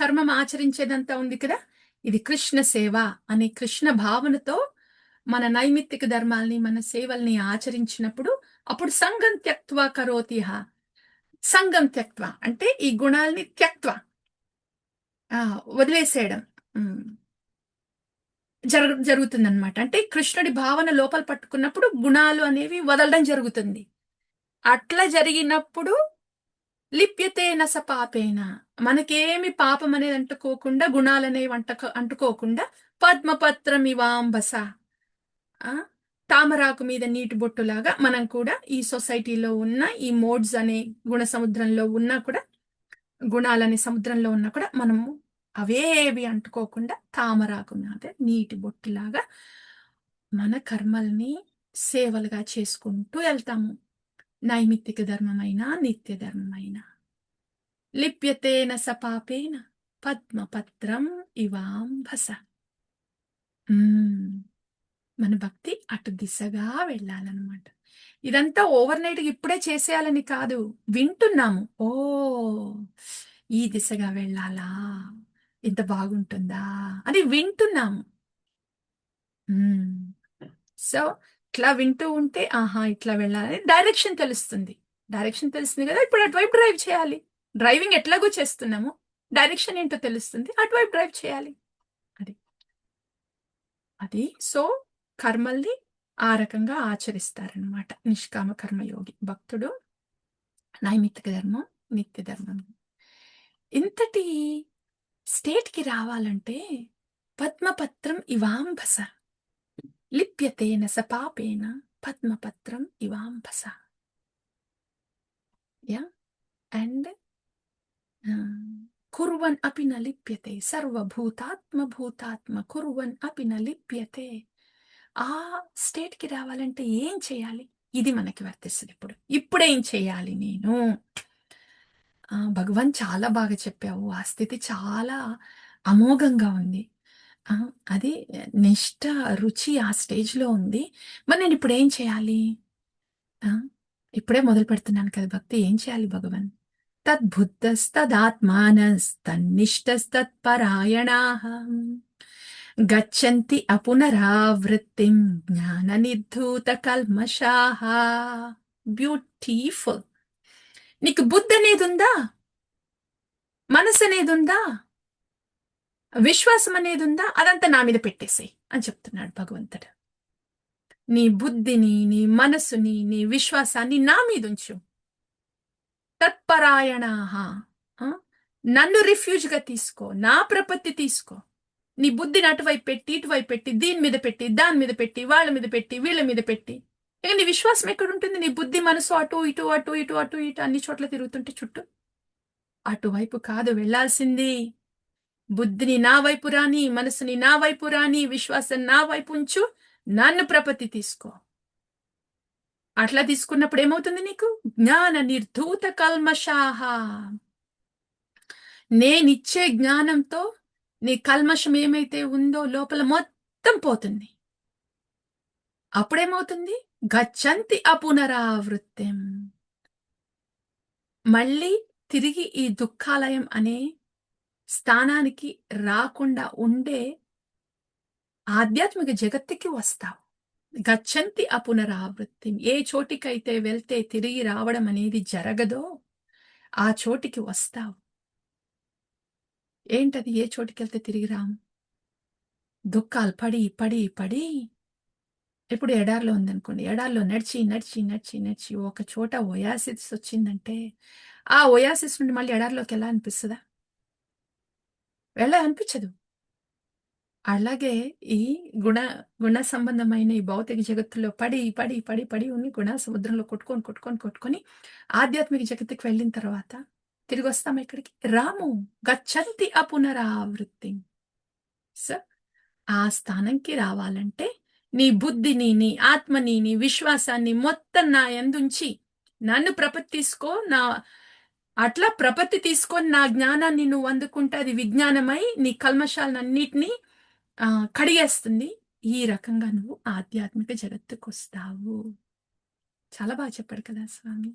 కర్మం ఆచరించేదంతా ఉంది కదా! ఇది కృష్ణ సేవ అనే కృష్ణ భావనతో మన నైమిత్తిక ధర్మాల్ని, మన సేవల్ని ఆచరించినప్పుడు అప్పుడు సంగం త్యక్త్వా కరోతిహ. సంగం త్యక్త్వా అంటే ఈ గుణాల్ని వదిలేసేయడం. హ్మ్. జరుగుతుందనమాట. అంటే కృష్ణుడి భావన లోపల పట్టుకున్నప్పుడు గుణాలు అనేవి వదలడం జరుగుతుంది. అట్లా జరిగినప్పుడు లిప్యతేన స పాపేన. మనకేమి పాపం అనేది అంటుకోకుండా, గుణాలనేవి అంటుకోకుండా పద్మపత్రమివాంబస. ఆ! తామరాకు మీద నీటి బొట్టులాగా మనం కూడా ఈ సొసైటీలో ఉన్న ఈ మోడ్స్ అనే గుణ సముద్రంలో ఉన్నా కూడా, గుణాలనే సముద్రంలో ఉన్నా కూడా మనము అవేవి అంటుకోకుండా తామరాకు మీద నీటి బొట్టులాగా మన కర్మల్ని సేవలుగా చేసుకుంటూ ఎళ్తాము. నైమిత్తిక ధర్మమైనా, నిత్య ధర్మమైనా. లిప్యతేన స పాపేన పద్మపత్రం ఇవాంభస. హ్మ్. మన భక్తి అటు దిశగా వెళ్ళాలనమాట. ఇదంతా ఓవర్‌నైట్‌గా ఇప్పుడే చేసేయాలని కాదు. వింటున్నాము. ఓహ్! ఈ దిశగా వెళ్ళాలా? ఇంత బాగుంటుందా? అని వింటున్నాము. హ్మ్. సో, ఇట్లా వింటూ ఉంటే ఆహా! ఇట్లా వెళ్ళాలని డైరెక్షన్ తెలుస్తుంది. డైరెక్షన్ తెలిసింది గదా! ఇప్పుడు అటువైపు డ్రైవ్ చేయాలి. డ్రైవింగ్ ఎట్లాగో చేస్తున్నాము. డైరెక్షన్ ఏంటో తెలుస్తుంది. అటువైపు డ్రైవ్ చేయాలి. అది. అది. సో, కర్మల్ని ఆ రకంగా ఆచరిస్తారనమాట. నిష్కామ కర్మయోగి. భక్తుడు నైమిత్తిక ధర్మం, నిత్య ధర్మం. ఇంతటి స్టేట్‌కి రావాలంటే పద్మపత్రం ఇవాంభస లిప్యతేన స పాపేన పద్మపత్రం ఇవాంభస. యాహ్! అండ్ కుర్వన్ అపి న లిప్యతే సర్వభూతాత్మ కుర్వన్ అపి న లిప్యతే. ఆ స్టేట్‌కి రావాలంటే ఏం చేయాలి? ఇది మనకి వర్తిస్తది ఇప్పుడు. ఇప్పుడేం చేయాలి నేను? భగవాన్ చాలా బాగా చెప్పావు. ఆ స్థితి చాలా అమోఘంగా ఉంది. ఆ! అది నిష్ట, రుచి ఆ స్టేజ్‌లో ఉంది. మరి నేనిప్పుడేం చేయాలి? ఆ! ఇప్పుడే మొదలుపెడుతున్నాను కదా భక్తి. ఏం చేయాలి భగవన్? తద్బుద్ధస్తదాత్మానస్తన్నిష్టస్తత్పరాయణాః గచ్చంతి అపునరావృత్తిం జ్ఞాననిర్ధూతకల్మషాః. బ్యూటిఫుల్. నీకు బుద్ధనేదుందా? మనసనేదుందా? విశ్వాసమనేదుందా? అదంతా నా మీద పెట్టేసేయి అని చెప్తున్నాడు భగవంతుడు. నీ బుద్ధిని, నీ మనసుని, నీ విశ్వాసాన్ని నా మీదుంచు. తత్పరాయణాః. ఆ! నన్ను రిఫ్యూజ్‌గా తీసుకో. నా ప్రపత్తి తీసుకో. నీ బుద్ధిని అటువైపు పెట్టి, ఇటువైపు పెట్టి, దీని మీద పెట్టి, దాని మీద పెట్టి, వాళ్ళ మీద పెట్టి, వీళ్ళ మీద పెట్టి. ఇక నీ విశ్వాసం ఎక్కడుంటుంది? నీ బుద్ధి, మనసు అటు, ఇటు, అటు, ఇటు, అటు, ఇటు అన్ని చోట్ల తిరుగుతుంటే చుట్టూ. అటువైపు కాదు వెళ్ళాల్సింది. బుద్ధిని నా వైపు రాని, మనసుని నా వైపు రాని, విశ్వాసం నా వైపు ఉంచు. నన్ను ప్రపత్తి తీసుకో. అట్లా తీసుకున్నప్పుడు ఏమవుతుంది నీకు? జ్ఞాన నిర్ధూత కల్మషాః. నేనిచ్చే జ్ఞానంతో నీ కల్మషం ఏమైతే ఉందో లోపల మొత్తం పోతుంది. అప్పుడేమవుతుంది? గచ్చంతి అపునరావృత్తిం. మళ్ళీ తిరిగి ఈ దుఃఖాలయం అనే స్థానానికి రాకుండా ఉండే ఆధ్యాత్మిక జగత్తుకి వస్తావు. గచ్చంతి అపునరావృత్తిం. ఏ చోటికైతే వెళ్తే తిరిగి రావడం అనేది జరగదో ఆ చోటికి వస్తావు. ఏంటది? ఏ చోటికెళ్తే తిరిగి రాము? దుఃఖాలు పడి, పడి, పడి ఇప్పుడు ఎడారిలో ఉందనుకోండి. ఎడారిలో నడిచి, నడిచి, నడిచి, నడిచి ఒక చోట ఒయాసిస్ వచ్చిందంటే, ఆ ఒయాసిస్ నుండి మళ్ళీ ఎడారిలోకెళ్ళాలనిపిస్తదా? వెళ్ళాలనిపించదు. అలాగే ఈ గుణ గుణ సంబంధమైన ఈ భౌతిక జగత్తులో పడి, పడి, పడి, పడి ఉన్ని గుణ సముద్రంలో కొట్టుకొని, కొట్టుకొని, కొట్టుకొని ఆధ్యాత్మిక జగత్తుకి వెళ్ళిన తర్వాత తిరిగొస్తామా ఇక్కడికి? రాము. గచ్చంతి అపునరావృత్తిం. సో, ఆ స్థానంకి రావాలంటే నీ బుద్ధిని, నీ ఆత్మని, నీ విశ్వాసాన్ని మొత్తం నా యందుంచి నన్ను ప్రపత్తి తీసుకో. అట్లా ప్రపత్తి తీసుకొని నా జ్ఞానాన్ని నువ్వు అందుకుంటే అది విజ్ఞానమై నీ కల్మషాలన్నిటినీ కడిగేస్తుంది. ఈ రకంగా నువ్వు ఆధ్యాత్మిక జగత్తుకొస్తావు. చాలా బాగా చెప్పాడు కదా స్వామి.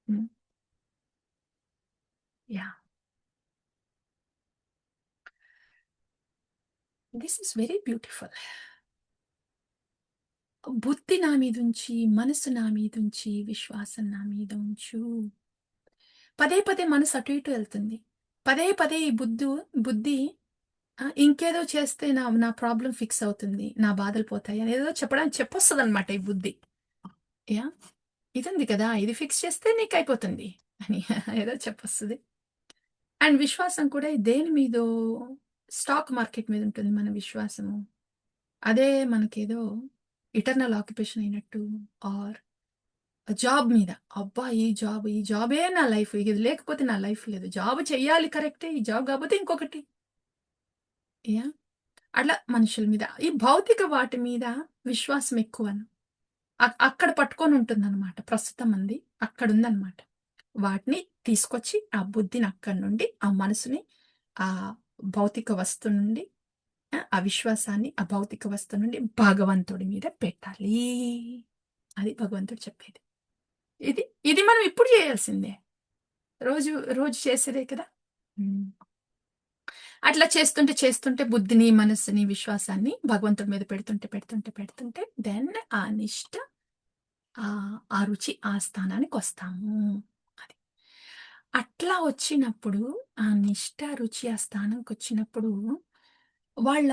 హ్మ్. Yeah! This is very beautiful. బుద్ధి నా మీదుంచి, మనసు నా మీదుంచి, విశ్వాసం నా మీద ఉంచు. పదే పదే మనసు అటు ఇటు వెళ్తుంది. పదే పదే ఈ బుద్ధి ఇంకేదో చేస్తే నా నా ప్రాబ్లమ్ ఫిక్స్ అవుతుంది. నా బాధలు పోతాయి అని ఏదో చెప్పడానికి చెప్పొస్తదనమాట ఈ బుద్ధి. యాహ్! ఇదుంది కదా! ఇది ఫిక్స్ చేస్తే నీకయిపోతుంది అని ఏదో చెప్పొస్తది. అండ్ విశ్వాసం కూడా దేని మీదో స్టాక్ మార్కెట్ మీద ఉంటుంది మన విశ్వాసము. అదే మనకేదో ఇటర్నల్ ఆక్యుపేషన్ అయినట్టు ఆర్ జాబ్ మీద. అబ్బా! ఈ జాబే నా లైఫ్. ఇది లేకపోతే నా లైఫ్ లేదు. జాబ్ చెయ్యాలి కరెక్టే. ఈ జాబ్ కాకపోతే ఇంకొకటి. యాహ్! అట్లా మనుషుల మీద. ఈ భౌతిక వాటి మీద విశ్వాసం ఎక్కువను. అక్కడ పట్టుకొనుంటుందనమాట. ప్రస్తుతం మంది అక్కడుందనమాట. వాటిని తీసుకొచ్చి ఆ బుద్ధిని అక్కడి నుండి, ఆ మనసుని ఆ భౌతిక వస్తువు నుండి ఆ విశ్వాసాన్ని ఆ భౌతిక వస్తువు నుండి భగవంతుడి మీద పెట్టాలి. అది భగవంతుడు చెప్పేది. ఇది ఇది మనం ఇప్పుడు చేయాల్సిందే. రోజు రోజు చేసేదే కదా! హ్మ్. అట్లా చేస్తుంటే, చేస్తుంటే బుద్ధిని, మనస్సుని, విశ్వాసాన్ని భగవంతుడి మీద పెడుతుంటే, పెడుతుంటే, పెడుతుంటే దెన్ ఆ నిష్ట ఆ రుచి ఆ స్థానానికొస్తాము. అది. అట్లా వచ్చినప్పుడు ఆ నిష్ట, రుచి ఆ స్థానంకొచ్చినప్పుడు వాళ్ళ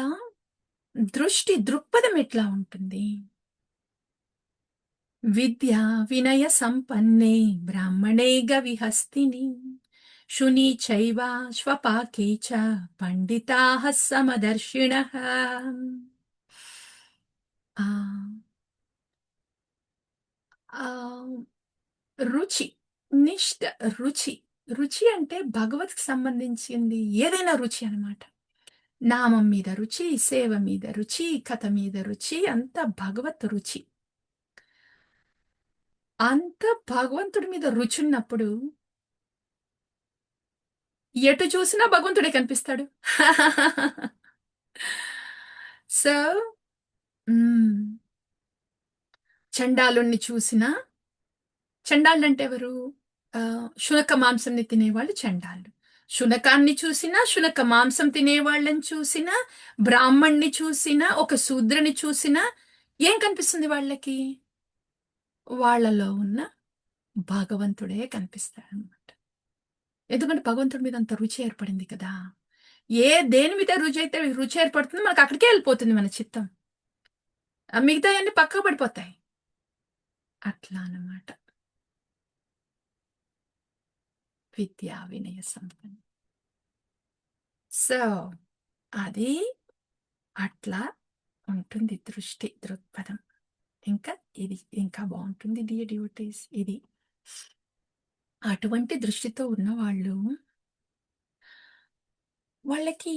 దృక్పథం ఎట్లా ఉంటుంది? విద్యా వినయ సంపన్నే బ్రాహ్మణే గవిహస్తిని శుని చైవ శ్వపాకే చ పండితాః సమదర్శినః. ఆ! ఆహ్, రుచి, నిష్ట, రుచి. రుచి అంటే భగవత్‌కి సంబంధించింది ఏదైనా రుచి అనమాట. నామం మీద రుచి, సేవ మీద రుచి, కథ మీద రుచి అంతా భగవత్ రుచి. అంత భగవంతుడి మీద రుచున్నప్పుడు ఎటు చూసినా భగవంతుడే కనిపిస్తాడు. సో, హ్మ్. చండాలుడిని చూసినా చండాలుడంటే ఎవరు? శునక మాంసంని తినేవాళ్ళు చండాలుడు. శునకాన్ని చూసినా, శునక మాంసం తినేవాళ్ళని చూసినా, బ్రాహ్మణ్ణి చూసినా, ఒక శూద్రుని చూసినా ఏం కనిపిస్తుంది వాళ్ళకి? వాళ్ళలో ఉన్న భగవంతుడే కనిపిస్తాడనమాట. ఎందుకంటే భగవంతుడి మీద అంత రుచి ఏర్పడింది కదా! దేని మీద రుచి ఏర్పడుతుందో మనకక్కడికే ఎళ్ళిపోతుంది మన చిత్తం. మిగతాయన్నీ పక్కకు పడిపోతాయి. అట్లా అన్నమాట. విద్యా వినయ సంపన్న. సో, అది అట్లా ఉంటుంది దృష్టి, దృక్పథం. ఇంకా ఇది ఇంకా బావుంటుంది డియర్ డివోటీస్ ఇది. అటువంటి దృష్టితో ఉన్నవాళ్ళు, వాళ్ళకి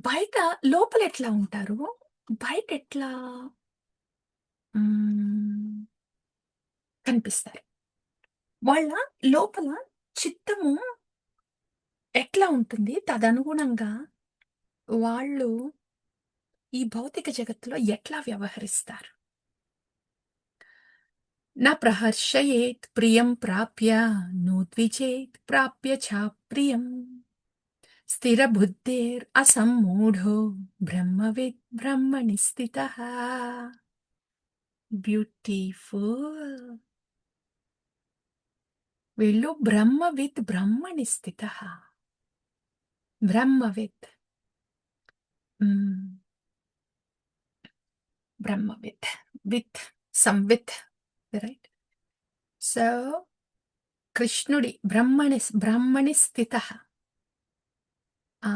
బయట లోపలెట్లా ఉంటారు? బయటెట్లా హ్మ్. కనిపిస్తారు. వాళ్ళ లోపల చిత్తము ఎట్లా ఉంటుంది? తదనుగుణంగా వాళ్ళు ఈ భౌతిక జగత్తులో ఎట్లా వ్యవహరిస్తారు? న ప్రహర్షయేత్ ప్రియం ప్రాప్య నోద్విజేత్ ప్రాప్య చాప్రియం. స్థిరబుద్ధిర్ అసమ్మూఢో బ్రహ్మవిద్ బ్రహ్మణి స్థితః. బ్యూటిఫుల్. వీళ్ళు బ్రహ్మవిద్ బ్రహ్మణి స్థితః. బ్రహ్మవిత్. హ్మ్. బ్రహ్మవిత్. విత్ సంవిత్ రైట్. సో, కృష్ణుడి బ్రహ్మణి స్థితః. ఆ!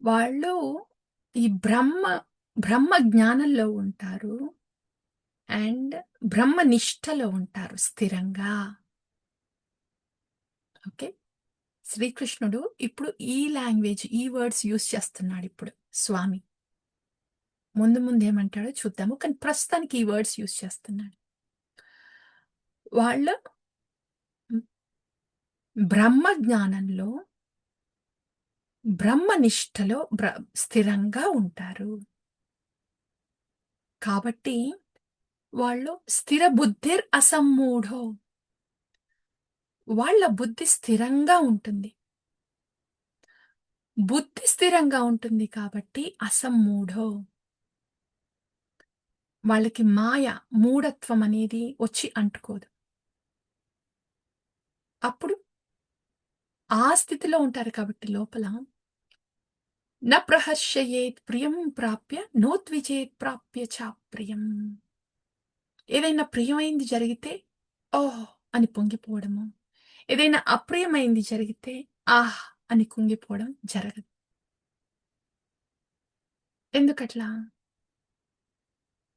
వాళ్ళు ఈ బ్రహ్మ జ్ఞానంలో ఉంటారు. అండ్ బ్రహ్మ నిష్టలో ఉంటారు స్థిరంగా. ఓకే. శ్రీకృష్ణుడు ఇప్పుడు ఈ లాంగ్వేజ్, ఈ వర్డ్స్ యూజ్ చేస్తున్నాడిప్పుడు స్వామి. ముందు ముందేమంటాడో చూద్దాము. కానీ ప్రస్తుతానికి ఈ వర్డ్స్ యూజ్ చేస్తున్నాడు. వాళ్ళు హ్మ్, బ్రహ్మ జ్ఞానంలో, బ్రహ్మ నిష్టలో స్థిరంగా ఉంటారు. కాబట్టి వాళ్ళు స్థిర బుద్ధిర్ అసమ్మూఢో. వాళ్ళ బుద్ధి స్థిరంగా ఉంటుంది. బుద్ధి స్థిరంగా ఉంటుంది కాబట్టి అసమ్మూఢో. వాళ్ళకి మాయ, మూఢత్వం అనేది వచ్చి అంటుకోదు. అప్పుడు ఆ స్థితిలో ఉంటారు కాబట్టి లోపల న ప్రహర్షయేత్ ప్రియం ప్రాప్య నోద్విజేత్ ప్రాప్య చాప్రియం. ఏదైనా ప్రియమైంది జరిగితే ఓహ్! అని పొంగిపోవడము. ఏదైనా అప్రియమైంది జరిగితే ఆహ్! అని కుంగిపోవడం జరగదు. ఎందుకట్లా?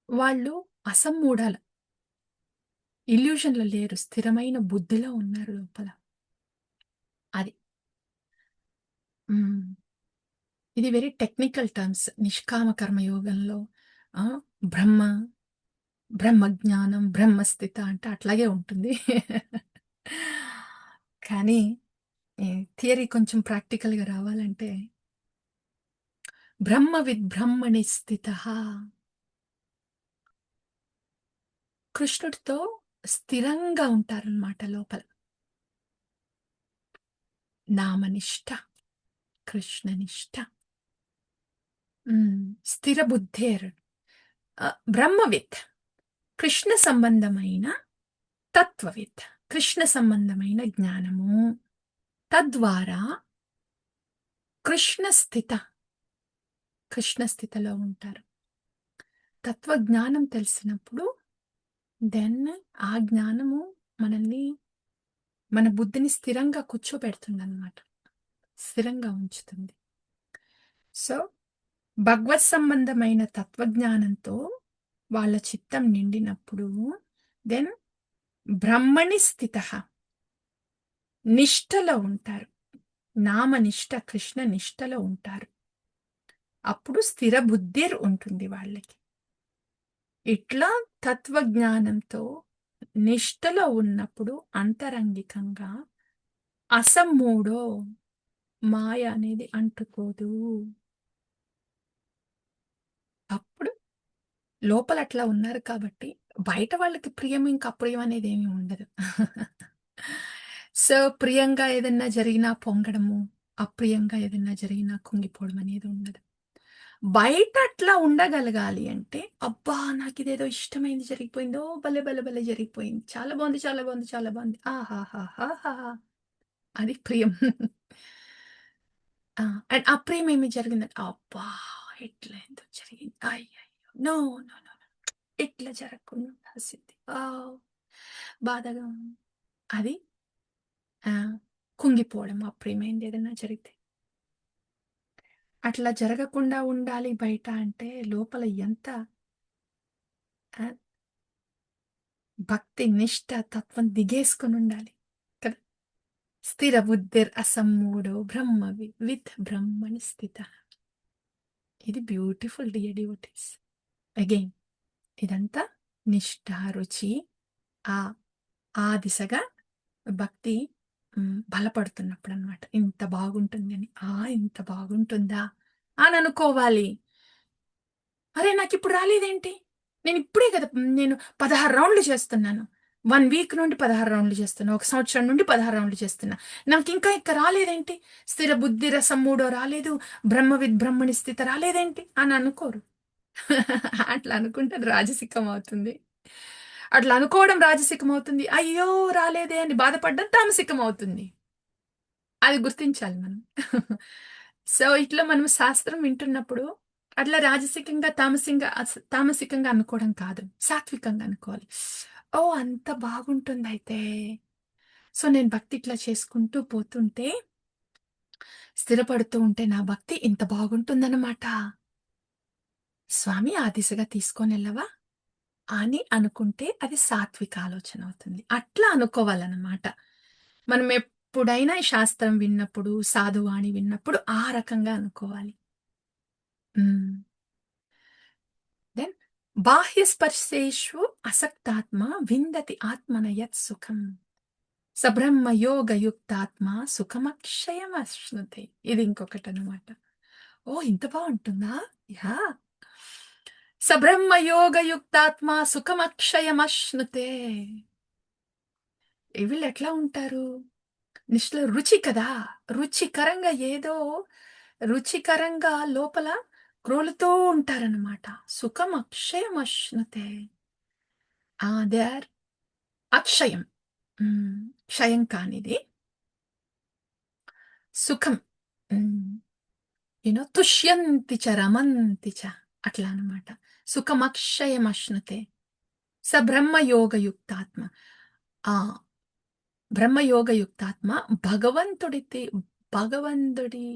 వాళ్ళు అసమ్మూఢాలు. ఇల్యూషన్‌లో లేరు. స్థిరమైన బుద్ధిలో ఉన్నారు లోపల. అది. హ్మ్. ఇది వెరీ టెక్నికల్ టర్మ్స్. నిష్కామ కర్మ యోగంలో ఆహ్, బ్రహ్మ, బ్రహ్మజ్ఞానం, బ్రహ్మస్థిత అంటే అట్లాగే ఉంటుంది. కానీ ఈ థియరీ కొంచెం ప్రాక్టికల్‌గా రావాలంటే బ్రహ్మవిద్ బ్రహ్మణి స్థితః. కృష్ణుడితో స్థిరంగా ఉంటారనమాట లోపల. నామనిష్ట, కృష్ణనిష్ట. హ్మ్. స్థిర బుద్ధేర్. బ్రహ్మవిత్. కృష్ణ సంబంధమైన తత్వవిత్. కృష్ణ సంబంధమైన జ్ఞానము. తద్వారా కృష్ణ స్థిత. కృష్ణ స్థితిలో ఉంటారు. తత్వజ్ఞానం తెలిసినప్పుడు దెన్ ఆ జ్ఞానము మనల్ని మన బుద్ధిని స్థిరంగా కూర్చోబెడుతుందన్నమాట. స్థిరంగా ఉంచుతుంది. సో, భగవత్ సంబంధమైన తత్వజ్ఞానంతో వాళ్ళ చిత్తం నిండినప్పుడు దెన్ బ్రహ్మణి స్థితః నిష్టలో ఉంటారు. నామనిష్ట, కృష్ణ నిష్టలో ఉంటారు. అప్పుడు స్థిర బుద్ధిర్ ఉంటుంది వాళ్ళకి. ఇట్లా తత్వజ్ఞానంతో నిష్టలో ఉన్నప్పుడు అంతరంగికంగా అసమ్మూఢో మాయ అనేది అంటుకోదు. అప్పుడు లోపల అట్లా ఉన్నారు కాబట్టి బయట వాళ్ళకి ప్రియం ఇంకా అప్రియం అనేది ఏమి ఉండదు. సో, ప్రియంగా ఏదన్నా జరిగినా పొంగడము, అప్రియంగా ఏదన్నా జరిగినా కుంగిపోవడం అనేది ఉండదు. బయట అట్లా ఉండగలగాలి అంటే, అబ్బా! నాకిదేదో ఇష్టమైంది జరిగిపోయింది. ఓహ్! భలే! భలే! భలే! జరిగిపోయింది. చాలా బావుంది. చాలా బావుంది. చాలా బావుంది. ఆహాహాహాహా! అది ప్రియం. ఆ! అండ్ అప్రియం ఏమి జరిగిందంటే, అబ్బా! ఇట్లా ఎందుకు జరిగింది? అయ్యయ్యో! No, no, no, no. ఇట్లా జరగకుండా ఉండాల్సింది. బాధగా ఉంది. అది కుంగిపోవడం అప్రియమైంది ఏదన్నా జరిగితే. అట్లా జరగకుండా ఉండాలి బయట అంటే లోపల ఎంత ఆహ్, భక్తి, నిష్ఠ, తత్వం దిగేసుకొనుండాలి. కదా! స్థిర బుద్ధిర్ అసమ్మూఢో విత్ బ్రహ్మణి స్థితః. ఇది బ్యూటిఫుల్ డియర్ డివోటీస్. అగైన్ ఇదంతా నిష్ఠ, రుచి ఆ ఆ దిశగా భక్తి బలపడుతున్నప్పుడనమాట. ఇంత బాగుంటుందని. ఇంత బాగుంటుందా? అని అనుకోవాలి. అరే! నాకిప్పుడు రాలేదేంటి? నేనిప్పుడే కదా! నేను 16 రౌండ్‌లు చేస్తున్నాను. 1 వీక్ నుండి 16 రౌండ్‌లు చేస్తున్నా. ఒక సంవత్సరం నుండి 16 రౌండ్‌లు చేస్తున్నా. నాకింకా ఇక్క రాలేదేంటి? స్థిర బుద్ధి రసం మూడో రాలేదు. బ్రహ్మవిద్ బ్రహ్మణి స్థిత రాలేదేంటి? అని అనుకోరు. అట్లా అనుకుంటే అది రాజసికం అవుతుంది. అట్లా అనుకోవడం రాజసికం అవుతుంది. అయ్యో! రాలేదే అని బాధపడడం తామసికం అవుతుంది. అది గుర్తించాలి మనం. సో, ఇట్లా మనం శాస్త్రం వింటున్నప్పుడు అట్లా రాజసికంగా, తామసికంగా అనుకోవడం కాదు. సాత్వికంగా అనుకోవాలి. ఓహ్! అంత బాగుంటుందయితే. సో, నేను భక్తి ఇట్లా చేసుకుంటూ పోతుంటే, స్థిరపడుతూ ఉంటే నా భక్తి ఇంత బాగుంటుందనమాట. స్వామి ఆ దిశగా తీసుకొనెళ్ళవా? అని అనుకుంటే అది సాత్విక ఆలోచన అవుతుంది. అట్లా అనుకోవాలనమాట. మనం ఎప్పుడైనా ఈ శాస్త్రం విన్నప్పుడు, సాధువాణి విన్నప్పుడు ఆ రకంగా అనుకోవాలి. హ్మ్. దెన్ బాహ్య స్పర్శేషు అసక్తాత్మ విందతి ఆత్మన యత్ సుఖం. సబ్రహ్మ యోగయుక్తాత్మ సుఖమక్షయమశ్నుతే. ఇది ఇంకొకటనమాట. ఓహ్! ఇంత బావుంటుందా? యాహ్! సబ్రహ్మ యోగయుక్తాత్మ సుఖమక్షయమశ్నుతే. వీళ్ళెట్లా ఉంటారు? నిష్ఠలో రుచి కదా! రుచికరంగా ఏదో రుచికరంగా లోపల క్రోలుతూ ఉంటారనమాట. సుఖం అక్షయం అశ్నుతే. They are అక్షయం. క్షయం కానిది. సుఖం. హ్మ్. తుష్యంతి చ రమంతి చ అట్లా అనమాట. సుఖమక్షయం అశ్నుతే. స బ్రహ్మయోగయుక్తాత్మ. ఆ! బ్రహ్మయోగయుక్తాత్మ భగవంతుడి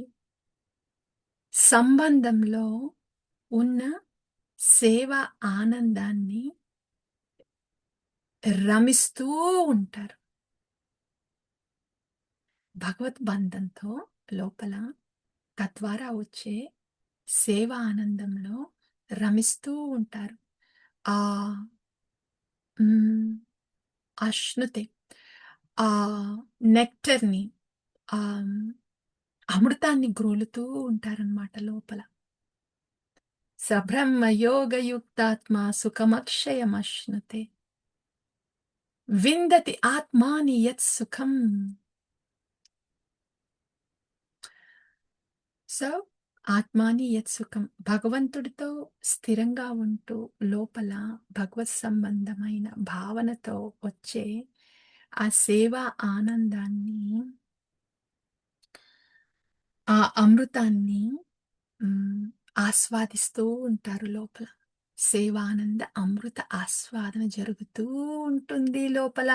సంబంధంలో ఉన్న సేవ ఆనందాన్ని రమిస్తూ ఉంటారు. భగవద్బంధంతో లోపల తద్వారా వచ్చే సేవ ఆనందంలో రమిస్తూ ఉంటారు. ఆహ్, హ్మ్. అశ్నుతే. నెక్టర్‌ని ఆహ్, అమృతాన్ని గ్రోలుతూ ఉంటారనమాట లోపల. సబ్రహ్మ యోగయుక్తాత్మ సుఖమక్షయమశ్నుతే. విందతి ఆత్మాని యత్ సుఖం. సో, ఆత్మాని యత్ సుఖం. భగవంతుడితో స్థిరంగా ఉంటూ లోపల భగవత్ సంబంధమైన భావనతో వచ్చే ఆ సేవా ఆనందాన్ని, ఆ అమృతాన్ని హ్మ్, ఆస్వాదిస్తూ ఉంటారు లోపల. సేవానంద అమృత ఆస్వాదన జరుగుతూ ఉంటుంది లోపల.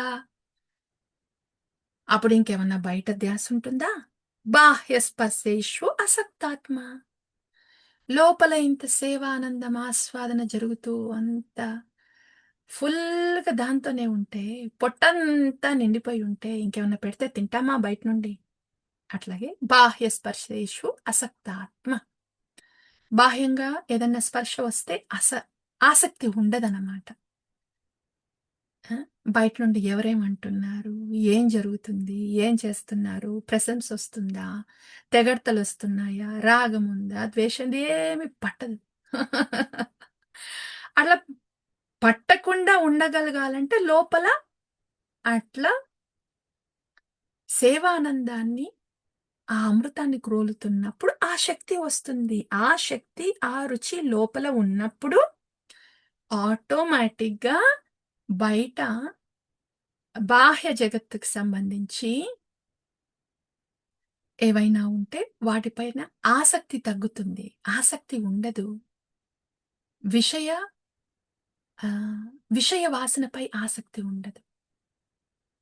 అప్పుడు ఇంకేమన్నా బయట ధ్యాస ఉంటుందా? బాహ్య స్పర్శేషు అసక్తాత్మ. లోపల ఇంత సేవానందం ఆస్వాదన జరుగుతూ అంత ఫుల్గా దాంతోనే ఉంటే, పొట్టంతా నిండిపోయి ఉంటే ఇంకేమన్నా పెడితే తింటామా బయట నుండి? అట్లాగే బాహ్య స్పర్శేషు అసక్తాత్మ. బాహ్యంగా ఏదన్నా స్పర్శ వస్తే ఆసక్తి ఉండదన్నమాట. ఆ! బయట నుండి ఎవరేమంటున్నారు? ఏం జరుగుతుంది? ఏం చేస్తున్నారు? ప్రశంసొస్తుందా? తెగడ్తలొస్తున్నాయా? రాగముందా? ద్వేషం ఏమి పట్టదు. అలా పట్టకుండా ఉండగలగాలంటే లోపల అట్లా సేవానందాన్ని, ఆ అమృతాన్ని గ్రోలుతున్నప్పుడు ఆ శక్తి వస్తుంది. ఆ శక్తి, ఆ రుచి లోపల ఉన్నప్పుడు ఆటోమేటిక్‌గా బయట బాహ్య జగత్తుకి సంబంధించి ఏవైనా ఉంటే వాటిపైన ఆసక్తి తగ్గుతుంది. ఆసక్తి ఉండదు. విషయ విషయ వాసనపై ఆసక్తి ఉండదు.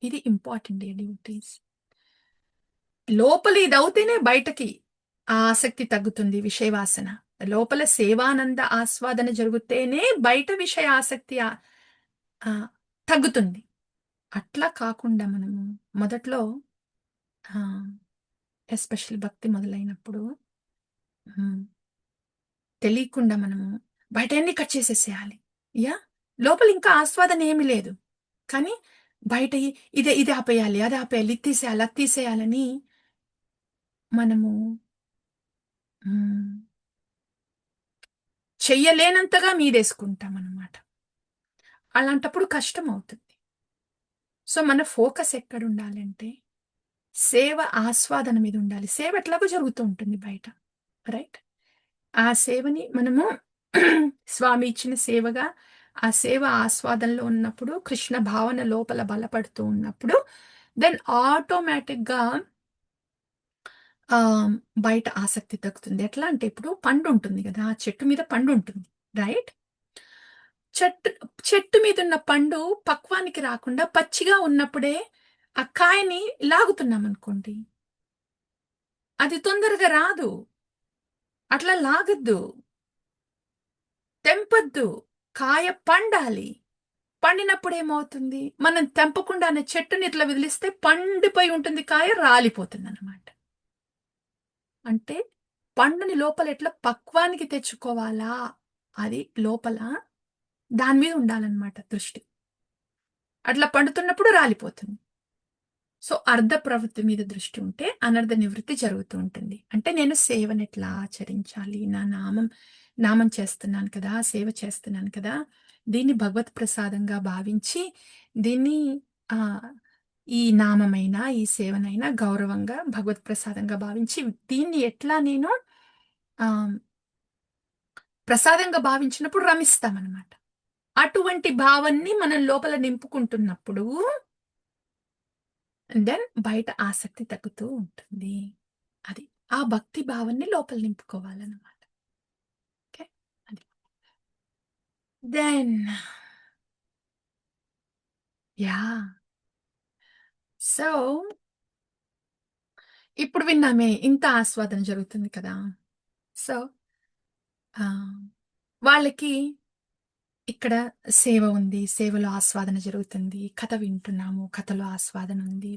ఇది ఇంపార్టెంట్ డ్యూటీస్. లోపల ఇదవుతేనే బయటకి ఆ ఆసక్తి తగ్గుతుంది విషయ వాసన. లోపల సేవానంద ఆస్వాదన జరిగితేనే బయట విషయ ఆసక్తి తగ్గుతుంది. అట్లా కాకుండా మనము మొదట్లో ఆహ్, ఎస్పెషల్లీ భక్తి మొదలైనప్పుడు హ్మ్. తెలియకుండా మనము బయటయన్నీ కట్ చేసేసేయాలి. యాహ్! లోపల ఇంకా ఆస్వాదన ఏమి లేదు. కానీ బయటయి ఇది ఆపేయాలి, అది ఆపేయాలి, ఇది తీసేయాలి, అది తీసేయాలని మనము హ్మ్. చెయ్యలేనంతగా మీదేసుకుంటామనమాట. అలాంటప్పుడు కష్టమవుతుంది. సో, మన ఫోకస్ ఎక్కడుండాలంటే, సేవ ఆస్వాదన మీదుండాలి. సేవ ఎట్లాగో జరుగుతూ ఉంటుంది బయట. రైట్? ఆ సేవని మనము స్వామి ఇచ్చిన సేవగా, ఆ సేవ ఆస్వాదనలో ఉన్నప్పుడు, కృష్ణ భావన లోపల బలపడుతూ ఉన్నప్పుడు, దెన్ ఆటోమేటిక్‌గా ఆహ్, బయట ఆసక్తి తగ్గుతుంది. ఎట్లా అంటే ఇప్పుడు పండుంటుంది గదా! చెట్టు మీద పండుంటుంది. రైట్? చెట్టు చెట్టు మీదున్న పండు పక్వానికి రాకుండా పచ్చిగా ఉన్నప్పుడే ఆ కాయని లాగుతున్నామనుకోండి. అది తొందరగా రాదు. అట్లా లాగొద్దు. తెంపొద్దు. కాయ పండాలి. పండినప్పుడేమవుతుంది? మనం తెంపకుండానే చెట్టుని ఇట్లా విదిలిస్తే పండిపోయి ఉంటుంది కాయ రాలిపోతుందనమాట. అంటే పండుని లోపల ఎట్లా పక్వానికి తెచ్చుకోవాలా? అది లోపల దాని మీద ఉండాలనమాట దృష్టి. అట్లా పండుతున్నప్పుడు రాలిపోతుంది. సో, అర్ధ ప్రవృత్తి మీద దృష్టి ఉంటే అనర్ధ నివృత్తి జరుగుతూ ఉంటుంది. అంటే నేను సేవనెట్లా ఆచరించాలి? నా నామం చేస్తున్నాను కదా! సేవ చేస్తున్నాను కదా! దీన్ని భగవత్ ప్రసాదంగా భావించి దీన్ని ఆహ్, ఈ నామమైనా, ఈ సేవనైనా గౌరవంగా భగవత్ ప్రసాదంగా భావించి దీన్ని ఎట్లా నేను ఆహ్, ప్రసాదంగా భావించినప్పుడు రమిస్తామనమాట. అటువంటి భావనని మనం లోపల నింపుకుంటున్నప్పుడు దెన్ బయట ఆసక్తి తగ్గుతూ ఉంటుంది. అది. ఆ భక్తి భావాన్ని లోపల నింపుకోవాలనమాట. ఓకే. అది. Then yeah! సో, ఇప్పుడు విన్నామే ఇంత ఆస్వాదన జరుగుతుంది కదా! సో, ఆహ్, వాళ్ళకి ఇక్కడ సేవ ఉంది. సేవలో ఆస్వాదన జరుగుతుంది. కథ వింటున్నాము. కథలో ఆస్వాదన ఉంది.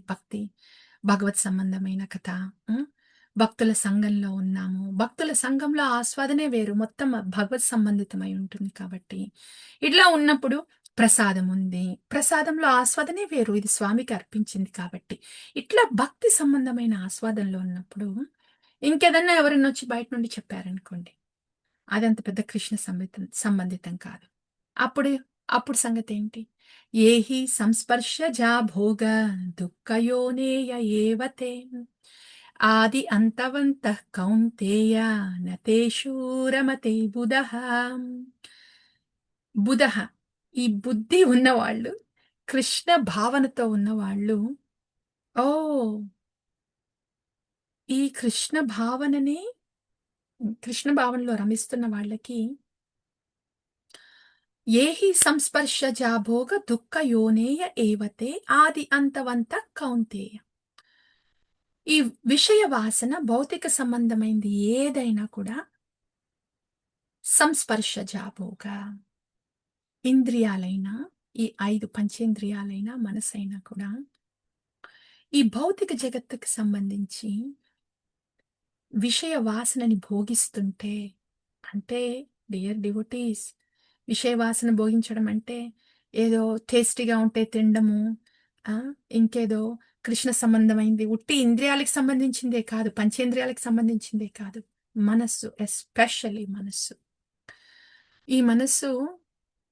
భగవత్ సంబంధమైన కథ. హ్మ్. భక్తుల సంఘంలో ఉన్నాము. భక్తుల సంఘంలో ఆస్వాదనే వేరు. మొత్తం భగవత్ సంబంధితమై ఉంటుంది కాబట్టి. ఇట్లా ఉన్నప్పుడు ప్రసాదం ఉంది. ప్రసాదంలో ఆస్వాదనే వేరు. ఇది స్వామికి అర్పించింది కాబట్టి. ఇట్లా భక్తి సంబంధమైన ఆస్వాదనలో ఉన్నప్పుడు ఇంకేదన్నా ఎవరైనా వచ్చి బయట నుండి చెప్పారనుకోండి. అదంత పెద్ద కృష్ణ సంబంధితం కాదు. అప్పుడు అప్పుడు సంగతేంటి? ఏహి సంస్పర్శజా భోగ దుఃఖయోనేయ ఏవ తే ఆది అంతవంతః కౌంతేయ న తేషు రమతే బుధః. బుధః ఈ బుద్ధి ఉన్నవాళ్ళు, కృష్ణ భావనతో ఉన్నవాళ్ళు ఓహ్! ఈ కృష్ణ భావనలో రమిస్తున్న వాళ్ళకి ఏహి సంస్పర్శజా భోగ దుఃఖయోనేయ ఏవతే ఆది అంతవంత కౌంతేయ. ఈ విషయ వాసన భౌతిక సంబంధమైంది ఏదైనా కూడా సంస్పర్శ జాబోగా ఇంద్రియాలైనా, ఈ 5 పంచేంద్రియాలైనా, మనసైనా కూడా ఈ భౌతిక జగత్తుకి సంబంధించి విషయ వాసనని భోగిస్తుంటే, అంటే డియర్ డివోటీస్, విషయ వాసన భోగించడం అంటే ఏదో టేస్టీగా ఉంటే తినడము, ఇంకేదో కృష్ణ సంబంధమైంది, ఉట్టి ఇంద్రియాలకు సంబంధించిందే కాదు, పంచేంద్రియాలకు సంబంధించిందే కాదు. మనస్సు, ఎస్పెషల్లీ మనస్సు. ఈ మనస్సు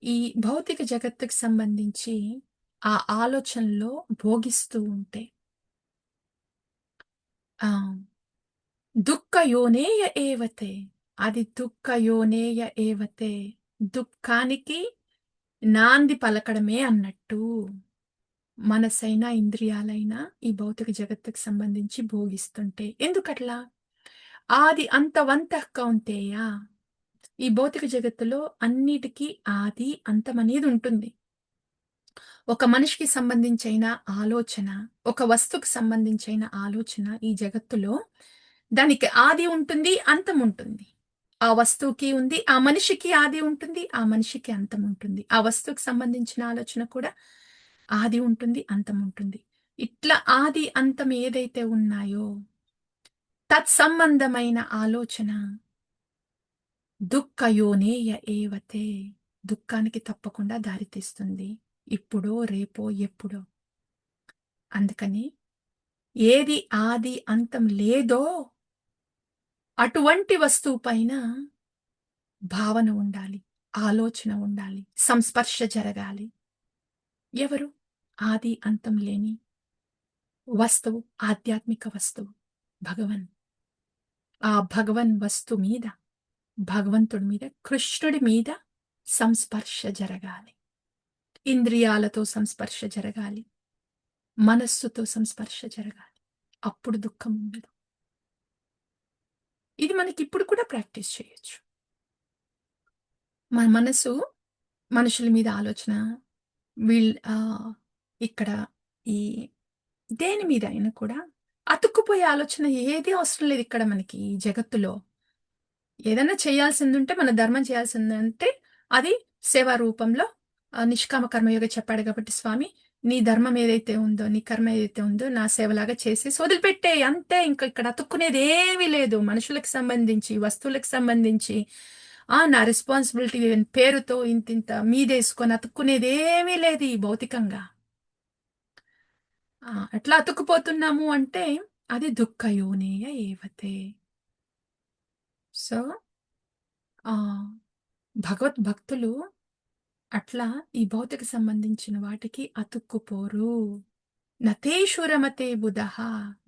ఈ భౌతిక జగత్తుకు సంబంధించి ఆ ఆలోచనలో భోగిస్తూ ఉంటే ఆ దుఃఖయోనేయ ఏవతే, అది దుఃఖయోనేయ ఏవతే, దుఃఖానికి నాంది పలకడమే అన్నట్టు. మనసైనా ఇంద్రియాలైనా ఈ భౌతిక జగత్తుకు సంబంధించి భోగిస్తుంటే ఎందుకట్లా? ఆది అంతవంతః కౌంతేయ, ఈ భౌతిక జగత్తులో అన్నిటికీ ఆది అంతమనేది ఉంటుంది. ఒక మనిషికి సంబంధించిన ఆలోచన, ఒక వస్తువుకి సంబంధించిన ఆలోచన ఈ జగత్తులో దానికి ఆది ఉంటుంది, అంతం ఉంటుంది. ఆ వస్తువుకి ఉంది, ఆ మనిషికి ఆది ఉంటుంది, ఆ మనిషికి అంతం ఉంటుంది. ఆ వస్తువుకి సంబంధించిన ఆలోచన కూడా ఆది ఉంటుంది, అంతం ఉంటుంది. ఇట్లా ఆది, అంతం ఏదైతే ఉన్నాయో తత్సంబంధమైన ఆలోచన దుఃఖయోనేయ ఏవతే, దుఃఖానికి తప్పకుండా దారితీస్తుంది. ఇప్పుడో, రేపో, ఎప్పుడో. అందుకని ఏది ఆది అంతం లేదో అటువంటి వస్తువు పైన భావన ఉండాలి, ఆలోచన ఉండాలి, సంస్పర్శ జరగాలి. ఎవరు? ఆది అంతం లేని వస్తువు, ఆధ్యాత్మిక వస్తువు భగవన్. ఆ భగవన్ వస్తు మీద, భగవంతుడి మీద, కృష్ణుడి మీద సంస్పర్శ జరగాలి. ఇంద్రియాలతో సంస్పర్శ జరగాలి, మనస్సుతో సంస్పర్శ జరగాలి. అప్పుడు దుఃఖం ఉండదు. ఇది మనకిప్పుడు కూడా ప్రాక్టీస్ చేయొచ్చు. మన మనసు మనుషుల మీద ఆలోచన, ఇక్కడ ఈ దేని మీద అయినా కూడా అతుక్కుపోయే ఆలోచన ఏది అవసరం లేదు ఇక్కడ మనకి ఈ జగత్తులో. ఏదైనా చేయాల్సిందుంటే, మన ధర్మం చేయాల్సిందంటే అది సేవా రూపంలో నిష్కామ కర్మయోగ చెప్పాడు కాబట్టి స్వామి, నీ ధర్మం ఏదైతే ఉందో, నీ కర్మ ఏదైతే ఉందో నా సేవలాగా చేసేసి వదిలిపెట్టేయి అంతే. ఇంకా ఇక్కడ అతుక్కునేది ఏమీ లేదు. మనుషులకు సంబంధించి, వస్తువులకు సంబంధించి నా రెస్పాన్సిబిలిటీ పేరుతో ఇంతింత మీదేసుకొని అతుక్కునేది ఏమీ లేదు ఈ భౌతికంగా. ఎట్లా అతుక్కుపోతున్నాము అంటే అది దుఃఖయోనేయ ఏవతే. సో భగవద్భక్తులు అట్లా ఈ భౌతిక సంబంధించిన వాటికి అతుక్కుపోరు. నతేషు రమతే బుధః,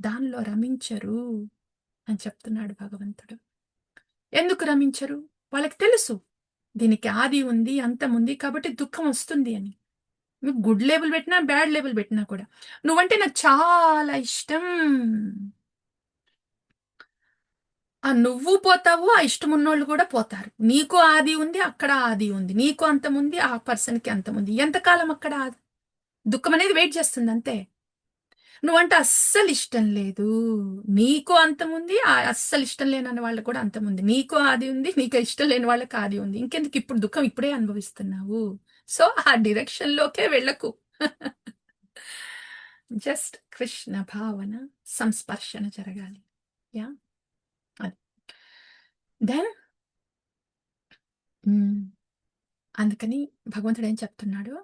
దానిలో రమించరు అని చెప్తున్నాడు భగవంతుడు. ఎందుకు రమించరు? వాళ్ళకి తెలుసు దీనికి ఆది ఉంది, అంతం ఉంది, కాబట్టి దుఃఖం వస్తుంది అని. నువ్వు గుడ్ లేబుల్ పెట్టినా, బ్యాడ్ లేబుల్ పెట్టినా కూడా నువ్వంటే నాకు చాలా ఇష్టం, నువ్వు పోతావు, ఆ ఇష్టమున్నోళ్ళు కూడా పోతారు. నీకు ఆది ఉంది, అక్కడ ఆది ఉంది. నీకు అంతం ఉంది, ఆ పర్సన్కి అంతం ఉంది. ఎంతకాలం అక్కడ దుఃఖం అనేది వెయిట్ చేస్తుంది అంతే. నువ్వంటే అస్సలు ఇష్టం లేదు, నీకు అంతం ఉంది, అస్సలు ఇష్టం లేని వాళ్ళకి కూడా అంతం ఉంది. నీకు ఆది ఉంది, నీకు ఇష్టం లేని వాళ్ళకి ఆది ఉంది. ఇంకెందుకు ఇప్పుడు దుఃఖం ఇప్పుడే అనుభవిస్తున్నావు? సో ఆ డిరెక్షన్ లోకే వెళ్ళకు. జస్ట్ కృష్ణ భావన సంస్పర్శన జరగాలి. యా, అది. దెన్ అందుకని భగవంతుడు ఏం చెప్తున్నాడు?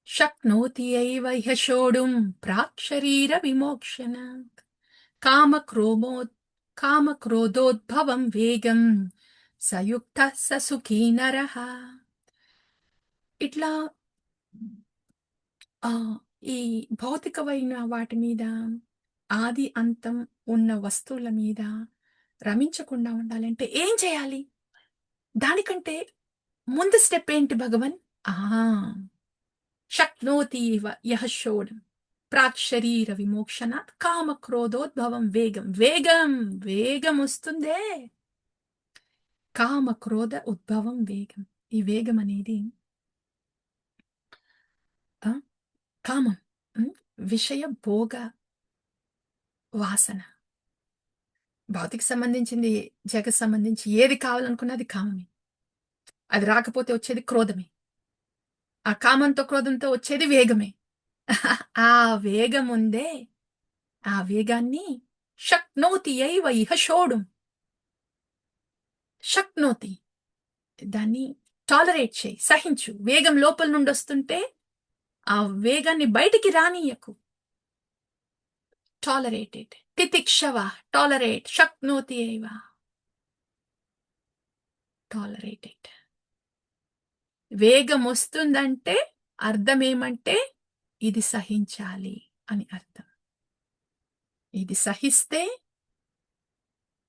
శక్నోతి యైవ ఇహ షోడుం ప్రాక్ శరీర విమోక్షణాత్ కామక్రోధోద్భవం వేగం సయుక్త స సుఖీ నరః. ఇట్లా ఈ భౌతికమైన వాటి మీద, ఆది అంతం ఉన్న వస్తువుల మీద రమించకుండా ఉండాలంటే ఏం చేయాలి? దానికంటే ముందు స్టెప్ ఏంటి భగవన్? ఆ శక్నోతి ఇవ యః షోడం ప్రాక్ శరీర విమోక్షణాత్ కామక్రోధోద్భవం వేగం. వేగం, వేగం వస్తుందే. కామక్రోధ ఉద్భవం వేగం. ఈ వేగం అనేది కామం, విషయ భోగ వాసన. భౌతికి సంబంధించింది, జగత్ సంబంధించి ఏది కావాలనుకున్నా అది కామమే. అది రాకపోతే వచ్చేది క్రోధమే. ఆ కామంతో, క్రోధంతో వచ్చేది వేగమే. ఆ వేగముందే, ఆ వేగాన్ని శక్నోతి యైవ ఇహ షోడుం. శక్నోతి. దాన్ని టాలరేట్ చెయ్యి, సహించు. వేగం లోపల నుండొస్తుంటే, ఆ వేగాన్ని బయటికి రానీయకు. Tolerate it. తితిక్షవ, టాలరేట్, శక్నోతి యైవ. Tolerate it. వేగమొస్తుందంటే అర్థమేమంటే, ఇది సహించాలి అని అర్థం. ఇది సహిస్తే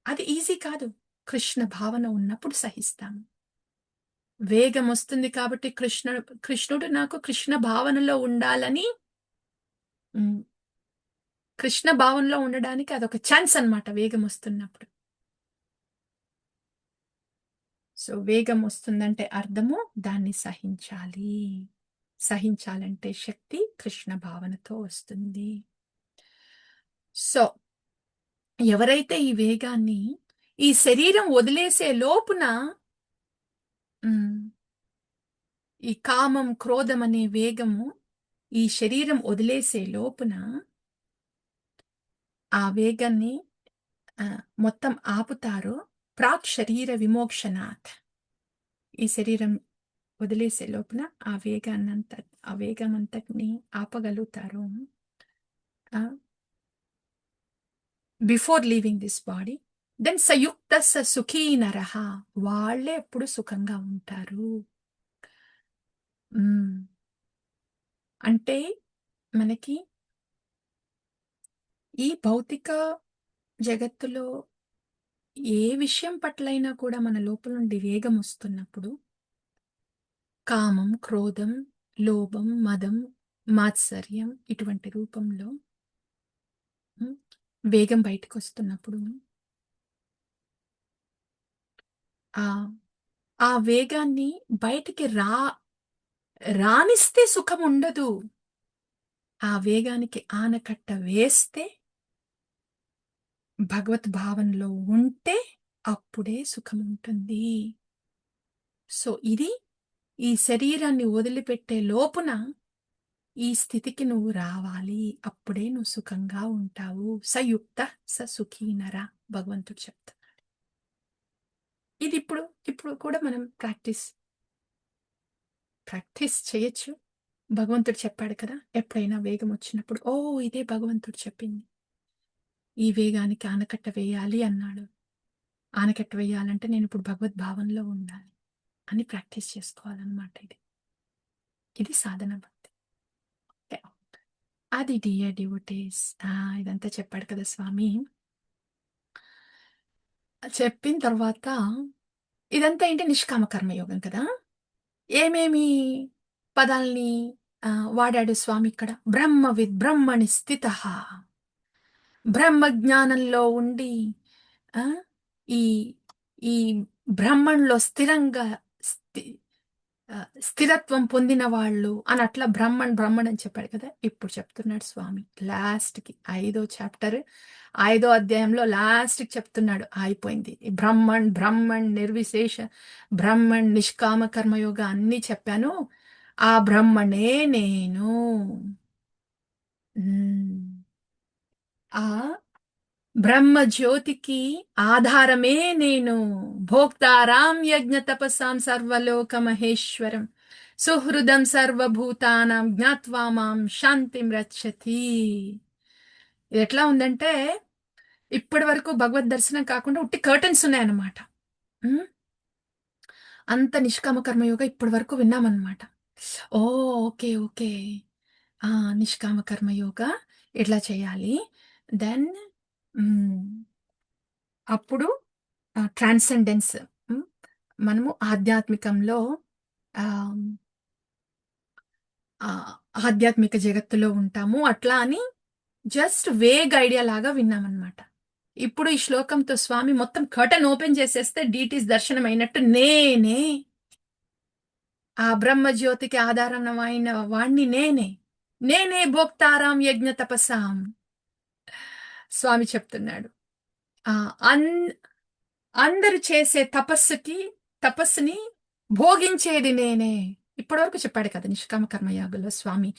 అది ఈజీ కాదు. కృష్ణ భావన ఉన్నప్పుడు సహిస్తాము. వేగమొస్తుంది కాబట్టి కృష్ణుడు నాకు కృష్ణ భావనలో ఉండాలని, హ్మ్. కృష్ణ భావనలో ఉండడానికి అదొక ఛాన్స్ అన్నమాట వేగమొస్తున్నప్పుడు. సో, వేగమొస్తుందంటే అర్థము దాన్ని సహించాలి. సహించాలంటే శక్తి కృష్ణ భావనతో వస్తుంది. సో, ఎవరైతే ఈ వేగాన్ని, ఈ శరీరం వదిలేసే లోపున, హ్మ్. ఈ కామం, క్రోధం అనే వేగము ఈ శరీరం వదిలేసే లోపున ఆ వేగాన్ని మొత్తం ఆపుతారో ప్రాక్ శరీర విమోక్షణాత్. ఈ శరీరం వదిలేసే లోపున ఆ వేగమంతటిని ఆపగలుగుతారు. Before leaving this body. Then సయుక్త స సుఖీ నరః. వాళ్ళే ఎప్పుడు సుఖంగా ఉంటారు. హ్మ్. అంటే మనకి ఈ భౌతిక జగత్తులో ఏ విషయం పట్లైనా కూడా మన లోపల నుండి వేగమొస్తున్నప్పుడు కామం, క్రోధం, లోభం, మదం, మాత్సర్యం ఇటువంటి రూపంలో, హ్మ్. వేగం బయటకొస్తున్నప్పుడు ఆ ఆ వేగాన్ని బయటికి రానిస్తే సుఖముండదు. ఆ వేగానికి ఆనకట్ట వేస్తే, భగవత్ భావనలో ఉంటే అప్పుడే సుఖముంటుంది. సో, ఇది ఈ శరీరాన్ని వదిలిపెట్టే లోపున ఈ స్థితికి నువ్వు రావాలి. అప్పుడే నువ్వు సుఖంగా ఉంటావు. సయుక్త స సుఖీ నర భగవంతుడు చెప్తాడు. ఇది ఇప్పుడు కూడా మనం ప్రాక్టీస్ చేయొచ్చు. భగవంతుడు చెప్పాడు కదా! ఎప్పుడైనా వేగం వచ్చినప్పుడు, ఓహ్! ఇదే భగవంతుడు చెప్పింది. ఈ వేగానికి ఆనకట్ట వేయాలి అన్నాడు. ఆనకట్ట వేయాలంటే నేనిప్పుడు భగవద్భావనలో ఉండాలి అని ప్రాక్టీస్ చేసుకోవాలన్నమాట ఇది. ఇది సాధన భక్తి. ఓకే. అది డియర్ డివోటీస్. ఇదంతా చెప్పాడు కదా స్వామి. చెప్పిన తర్వాత ఇదంతా ఏంటి నిష్కామ కర్మయోగం కదా! ఏమేమి పదాల్ని వాడాడు స్వామి ఇక్కడ? బ్రహ్మవిద్ బ్రహ్మణి స్థితః. బ్రహ్మ జ్ఞానంలో ఉండి, ఆ! ఈ ఈ బ్రహ్మంలో స్థిరంగా స్థి స్థిరత్వం పొందిన వాళ్ళు అని అట్లా బ్రహ్మణ్ అని చెప్పాడు కదా! ఇప్పుడు చెప్తున్నాడు స్వామి లాస్ట్‌కి చాప్టర్, 5దో అధ్యాయంలో లాస్ట్‌కి చెప్తున్నాడు. అయిపోయింది. ఈ బ్రహ్మణ్, నిర్విశేష బ్రహ్మణ్, నిష్కామ కర్మయోగ అన్నీ చెప్పాను. ఆ బ్రహ్మణే నేను. హ్మ్. ఆ బ్రహ్మ జ్యోతికి ఆధారమే నేను. భోక్తారాం యజ్ఞ తపసాం సర్వలోక మహేశ్వరం. సుహృదం సర్వభూతానాం జ్ఞాత్వా మాం శాంతిం రచ్చతి. ఇది ఎట్లా ఉందంటే, ఇప్పటి వరకు భగవద్ దర్శనం కాకుండా ఉట్టి కర్టన్స్ ఉన్నాయన్నమాట. హ్మ్. అంత నిష్కామ కర్మయోగ ఇప్పటి వరకు విన్నామన్నమాట. ఓకే. ఓకే. ఆ! నిష్కామ కర్మయోగ ఇట్లా చేయాలి. దెన్, హ్మ్. అప్పుడు ట్రాన్సెండెన్స్. హ్మ్. మనము ఆధ్యాత్మికంలో, ఆహ్, ఆధ్యాత్మిక జగత్తులో ఉంటాము. అట్లా అని జస్ట్ వేగ్ ఐడియా లాగా విన్నామన్నమాట. ఇప్పుడు ఈ శ్లోకంతో స్వామి మొత్తం కర్టెన్ ఓపెన్ చేసేస్తే డీటీస్ దర్శనం అయినట్టు నేనే. ఆ బ్రహ్మజ్యోతికి ఆధారమైన వాణ్ణి నేనే. నేనే భోక్తారాం యజ్ఞ తపసాం. స్వామి చెప్తున్నాడు. ఆ! అన్ అందరూ చేసే తపస్సుని భోగించేది నేనే. ఇప్పటివరకు చెప్పాడు కదా! నిష్కామ కర్మయోగిలో స్వామి.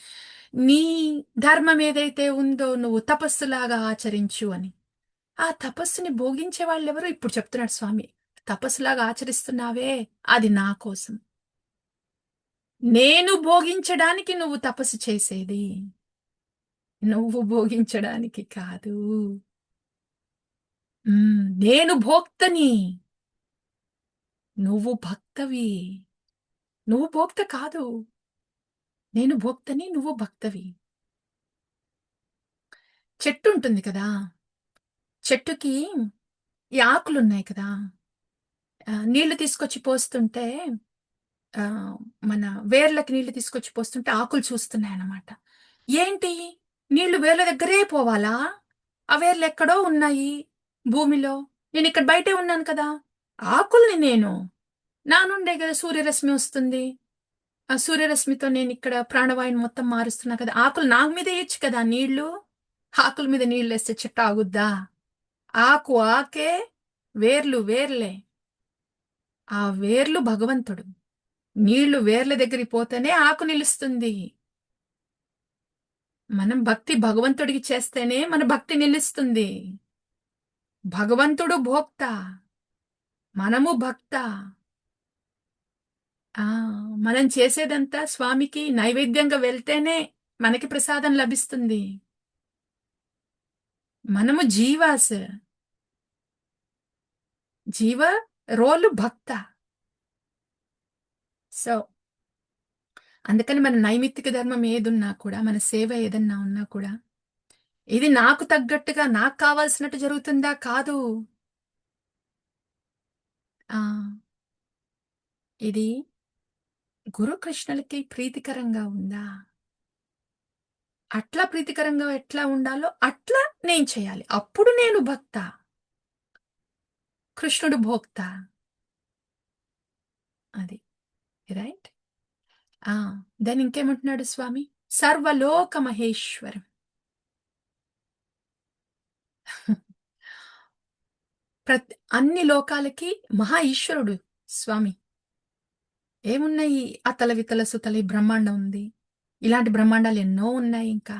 నీ ధర్మం ఏదైతే ఉందో నువ్వు తపస్సులాగా ఆచరించు అని. ఆ తపస్సుని భోగించే వాళ్ళెవరు? ఇప్పుడు చెప్తున్నాడు స్వామి. తపస్సులాగా ఆచరిస్తున్నావే అది నా కోసం. నేను భోగించడానికి నువ్వు తపస్సు చేసేది. నువ్వు భోగించడానికి కాదు. నేను భోక్తని. నువ్వు భక్తవి. నువ్వు భోక్త కాదు. నేను భోక్తని, నువ్వు భక్తవి. చెట్టు ఉంటుంది కదా! చెట్టుకి ఈ ఆకులున్నాయి కదా! నీళ్లు తీసుకొచ్చి పోస్తుంటే ఆహ్, మన వేర్లకి నీళ్లు తీసుకొచ్చి పోస్తుంటే ఆకులు చూస్తున్నాయన్నమాట. ఏంటి? నీళ్లు వేర్ల దగ్గరే పోవాలా? ఆ వేర్లెక్కడో ఉన్నాయి భూమిలో. నేనిక్కడ బయటే ఉన్నాను కదా! ఆకుల్ని నేను. నా నుండే గదా సూర్యరశ్మి వస్తుంది. ఆ సూర్యరశ్మితో నేనిక్కడ ప్రాణవాయువుని మొత్తం మారుస్తున్నా కదా! ఆకులు నా మీద ఎయొచ్చు కదా నీళ్లు. ఆకుల మీద నీళ్లేస్తే చెట్టు ఆగుద్దా? ఆకు ఆకే, వేర్లు వేర్లే. ఆ వేర్లు భగవంతుడు. నీళ్లు వేర్ల దగ్గరికి పోతేనే ఆకు నిలుస్తుంది. మనం భక్తి భగవంతుడికి చేస్తేనే మన భక్తి నిలుస్తుంది. భగవంతుడు భోక్త. మనము భక్త. ఆ! మనం చేసేదంతా స్వామికి నైవేద్యంగా వెళ్తేనే మనకి ప్రసాదం లభిస్తుంది. మనము జీవాస్. జీవ రోలు భక్త. సో, అందుకని మన నైమిత్తిక ధర్మం ఏదున్నా కూడా, మన సేవ ఏదన్నా ఉన్నా కూడా, ఇది నాకు తగ్గట్టుగా, నాకు కావాల్సినట్టు జరుగుతుందా? కాదు. ఆ! ఇది గురుకృష్ణులకి ప్రీతికరంగా ఉందా? అట్లా ప్రీతికరంగా ఎట్లా ఉండాలో అట్లా నేను చేయాలి. అప్పుడు నేను భక్త. కృష్ణుడు భోక్త. అది. రైట్? ఆ! దెన్ ఇంకేమంటున్నాడు స్వామి? సర్వలోక మహేశ్వరం. అన్ని లోకాలకి మహా ఈశ్వరుడు స్వామి. ఏమున్నాయి అతల వితల సుతల ఈ బ్రహ్మాండం ఉంది. ఇలాంటి బ్రహ్మాండాలు ఎన్నో ఉన్నాయి ఇంకా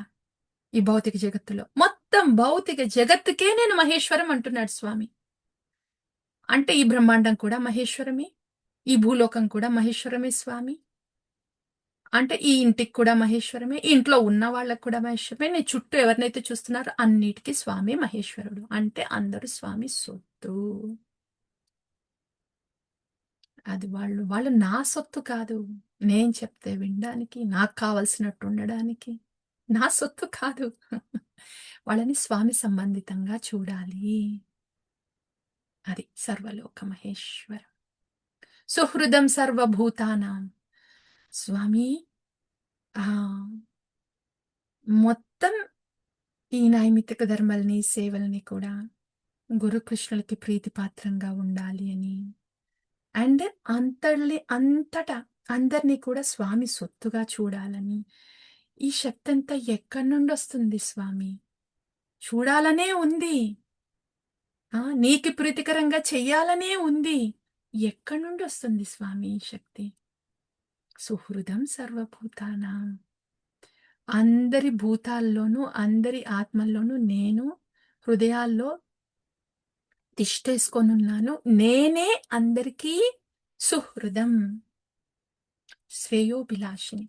ఈ భౌతిక జగత్తులో. మొత్తం భౌతిక జగత్తుకే నేను మహేశ్వరం అంటున్నాడు స్వామి. అంటే ఈ బ్రహ్మాండం కూడా మహేశ్వరమే. ఈ భూలోకం కూడా మహేశ్వరమే స్వామి. అంటే ఈ ఇంటికి కూడా మహేశ్వరమే. ఈ ఇంట్లో ఉన్న వాళ్ళకి కూడా మహేశ్వరమే. నీ చుట్టూ ఎవరినైతే చూస్తున్నారో అన్నిటికి స్వామి మహేశ్వరుడు. అంటే అందరూ స్వామి సొత్తు. అది వాళ్ళు నా సొత్తు కాదు. నేను చెప్తే వినడానికి, నాకు కావాల్సినట్టు ఉండడానికి. నా సొత్తు కాదు. వాళ్ళని స్వామి సంబంధితంగా చూడాలి. అది సర్వలోక మహేశ్వర. సుహృదం సర్వభూతానాం. స్వామి ఆ! మొత్తం ఈ నైమిత్తిక ధర్మాల్ని, సేవల్ని కూడా గురుకృష్ణులకి ప్రీతిపాత్రంగా ఉండాలి అని. అండ్ అంతటా అందరిని కూడా స్వామి సొత్తుగా చూడాలని. ఈ శక్తంతా ఎక్కడి నుండొస్తుంది స్వామి? చూడాలనే ఉంది. నీకు ప్రీతికరంగా చెయ్యాలనే ఉంది. ఎక్కడి నుండొస్తుంది స్వామి ఈ శక్తి? సుహృదం సర్వభూతానాం. అందరి భూతాల్లోనూ, అందరి ఆత్మల్లోనూ నేను హృదయాల్లో తిష్టేసుకొనున్నాను. నేనే అందరికీ సుహృదం. శ్రేయోభిలాషిని.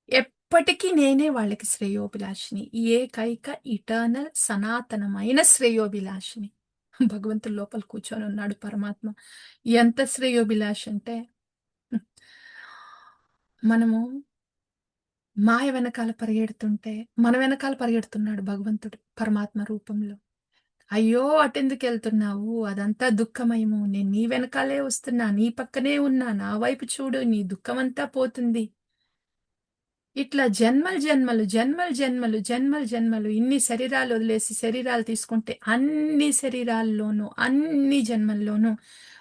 ఎప్పటికీ నేనే వాళ్ళకి శ్రేయోభిలాషిని. ఏకైక ఇటర్నల్ సనాతనమైన శ్రేయోభిలాషిని. భగవంతుడు లోపల కూర్చొనున్నాడు పరమాత్మ. ఎంత శ్రేయోభిలాషి అంటే మనము మాయ వెనకాల పరిగెడుతుంటే, మన వెనకాల పరిగెడుతున్నాడు భగవంతుడు పరమాత్మ రూపంలో. అయ్యో! అటెందుకెళ్తున్నావు? అదంతా దుఃఖమయము. నేను నీ వెనకాలే వస్తున్నా. నీ పక్కనే ఉన్నా. నా వైపు చూడు. నీ దుఃఖమంతా పోతుంది. ఇట్లా జన్మలు ఇన్ని శరీరాలు వదిలేసి శరీరాలు తీసుకుంటే అన్ని శరీరాల్లోనూ, అన్ని జన్మల్లోనూ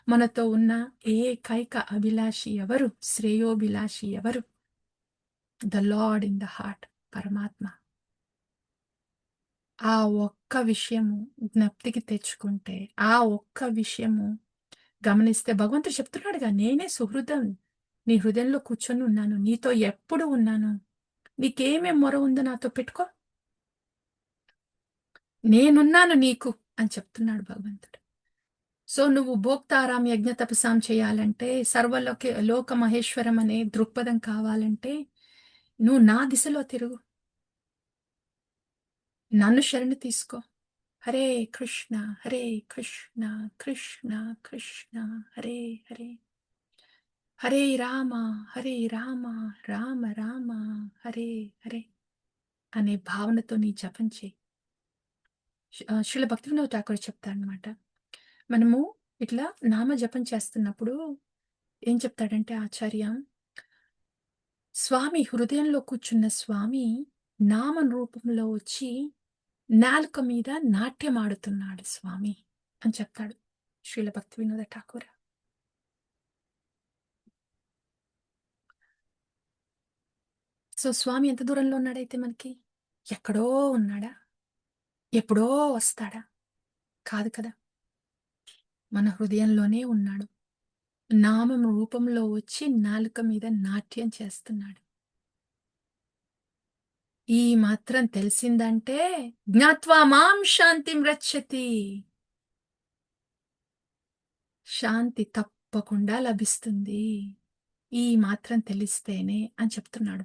మనతో ఉన్న ఏకైక అభిలాషి ఎవరు? శ్రేయోభిలాషి ఎవరు? The lord in the heart పరమాత్మ. ఆ ఒక్క విషయము జ్ఞప్తికి తెచ్చుకుంటే, ఆ ఒక్క విషయము గమనిస్తే భగవంతుడు చెప్తున్నాడుగా, నేనే సుహృదం. నీ హృదయంలో కూర్చొని ఉన్నాను. నీతో ఎప్పుడు ఉన్నాను. నీకేమేం మొర ఉందో నాతో పెట్టుకో. నేనున్నాను నీకు అని చెప్తున్నాడు భగవంతుడు. సో, నువ్వు భోక్తారాం యజ్ఞ తపసాం చేయాలంటే, లోక మహేశ్వరం అనే దృక్పథం కావాలంటే, నువ్వు నా దిశలో తిరుగు. నన్ను శరణు తీసుకో. హరే కృష్ణ, హరే కృష్ణ, కృష్ణ కృష్ణ, హరే హరే. హరే రామ, హరే రామ, రామ రామ, హరే హరే అనే భావనతో నీ జపం చెయ్యి. శ్రీల భక్తివినోద్ ఠాకూర్ చెప్తారనమాట. మనము ఇట్లా నామ జపం చేస్తున్నప్పుడు ఏం చెప్తాడంటే ఆచార్య, స్వామి హృదయంలో కూర్చున్న స్వామి నామ రూపంలో వచ్చి నాలుక మీద నాట్యమాడుతున్నాడు స్వామి అని చెప్తాడు శ్రీల భక్తి వినోద ఠాకూర్. సో స్వామి ఎంత దూరంలో ఉన్నాడైతే మనకి? ఎక్కడో ఉన్నాడా? ఎప్పుడో వస్తాడా? కాదు కదా, మన హృదయంలోనే ఉన్నాడు. నామం రూపంలో వచ్చి నాలుక మీద నాట్యం చేస్తున్నాడు. ఈ మాత్రం తెలిసిందంటే జ్ఞాత్వా మాం శాంతిం రచ్చతి, శాంతి తప్పకుండా లభిస్తుంది. ఈ మాత్రం తెలిస్తేనే అని చెప్తున్నాడు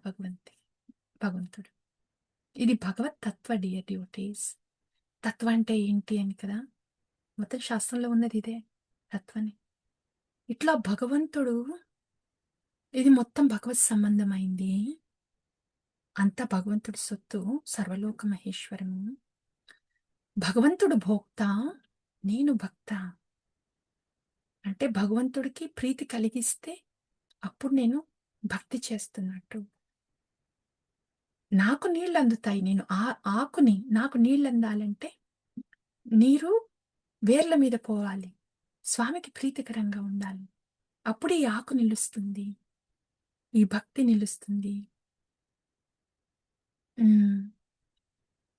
భగవంతుడు. ఇది భగవత్ తత్వ డియర్ డ్యూటీస్. తత్వ అంటే ఏంటి అని కదా, మొత్తం శాస్త్రంలో ఉన్నది ఇదే తత్వని. ఇట్లా భగవంతుడు, ఇది మొత్తం భగవత్ సంబంధమైంది. అంతా భగవంతుడి సొత్తు, సర్వలోక మహేశ్వరము. భగవంతుడు భోక్త, నేను భక్త. అంటే భగవంతుడికి ప్రీతి కలిగిస్తే అప్పుడు నేను భక్తి చేస్తున్నట్టు. నాకు నీళ్ళు అందుతాయి. నేను ఆకుని, నాకు నీళ్ళు అందాలంటే నీరు వేర్ల మీద పోవాలి. స్వామికి ప్రీతికరంగా ఉండాలి. అప్పుడు ఈ ఆకు నిలుస్తుంది. ఈ భక్తి నిలుస్తుంది.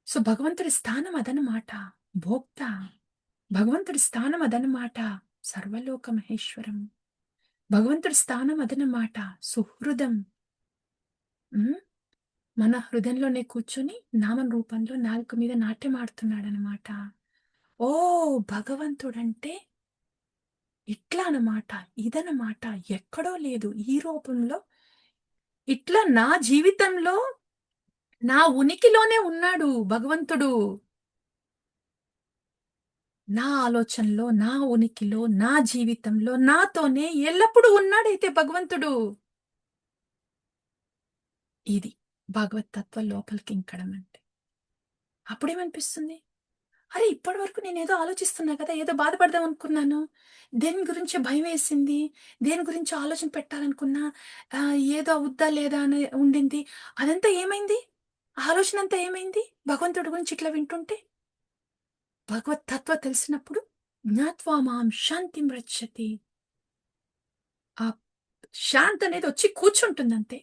సో భగవంతుడి స్థానం అదనమాట. భోక్త. భగవంతుడి స్థానం అదనమాట. సర్వలోక మహేశ్వరం. భగవంతుడి స్థానం అదనమాట. సుహృదం. మన హృదయంలోనే కూర్చొని నామం రూపంలో నాలుక మీద నాట్యం ఆడుతున్నాడనమాట. ఓ భగవంతుడంటే ఇట్లా అన్నమాట, ఇదనమాట. ఎక్కడో లేదు, ఈ రూపంలో ఇట్లా నా జీవితంలో, నా ఉనికిలోనే ఉన్నాడు భగవంతుడు. నా ఆలోచనలో, నా ఉనికిలో, నా జీవితంలో నాతోనే ఎల్లప్పుడూ ఉన్నాడైతే భగవంతుడు. ఇది భగవత్ తత్వ లోపలికి ఇంకడం అంటే. అప్పుడేమనిపిస్తుంది? అరే ఇప్పటి వరకు నేనేదో ఆలోచిస్తున్నా కదా, ఏదో బాధపడదాం అనుకున్నాను. దేని గురించో భయమేసింది. దేని గురించో ఆలోచన పెట్టాలనుకున్నా. ఏదో అవుద్దా లేదా అని ఉండింది. అదంతా ఏమైంది? ఆ ఆలోచన అంతా ఏమైంది? భగవంతుడి గురించి ఇట్లా వింటుంటే? భగవత్ తత్వ తెలిసినప్పుడు జ్ఞాత్వా మాం శాంతిం రచ్చతి. ఆ శాంతి అనేది వచ్చి కూర్చుంటుందంతే.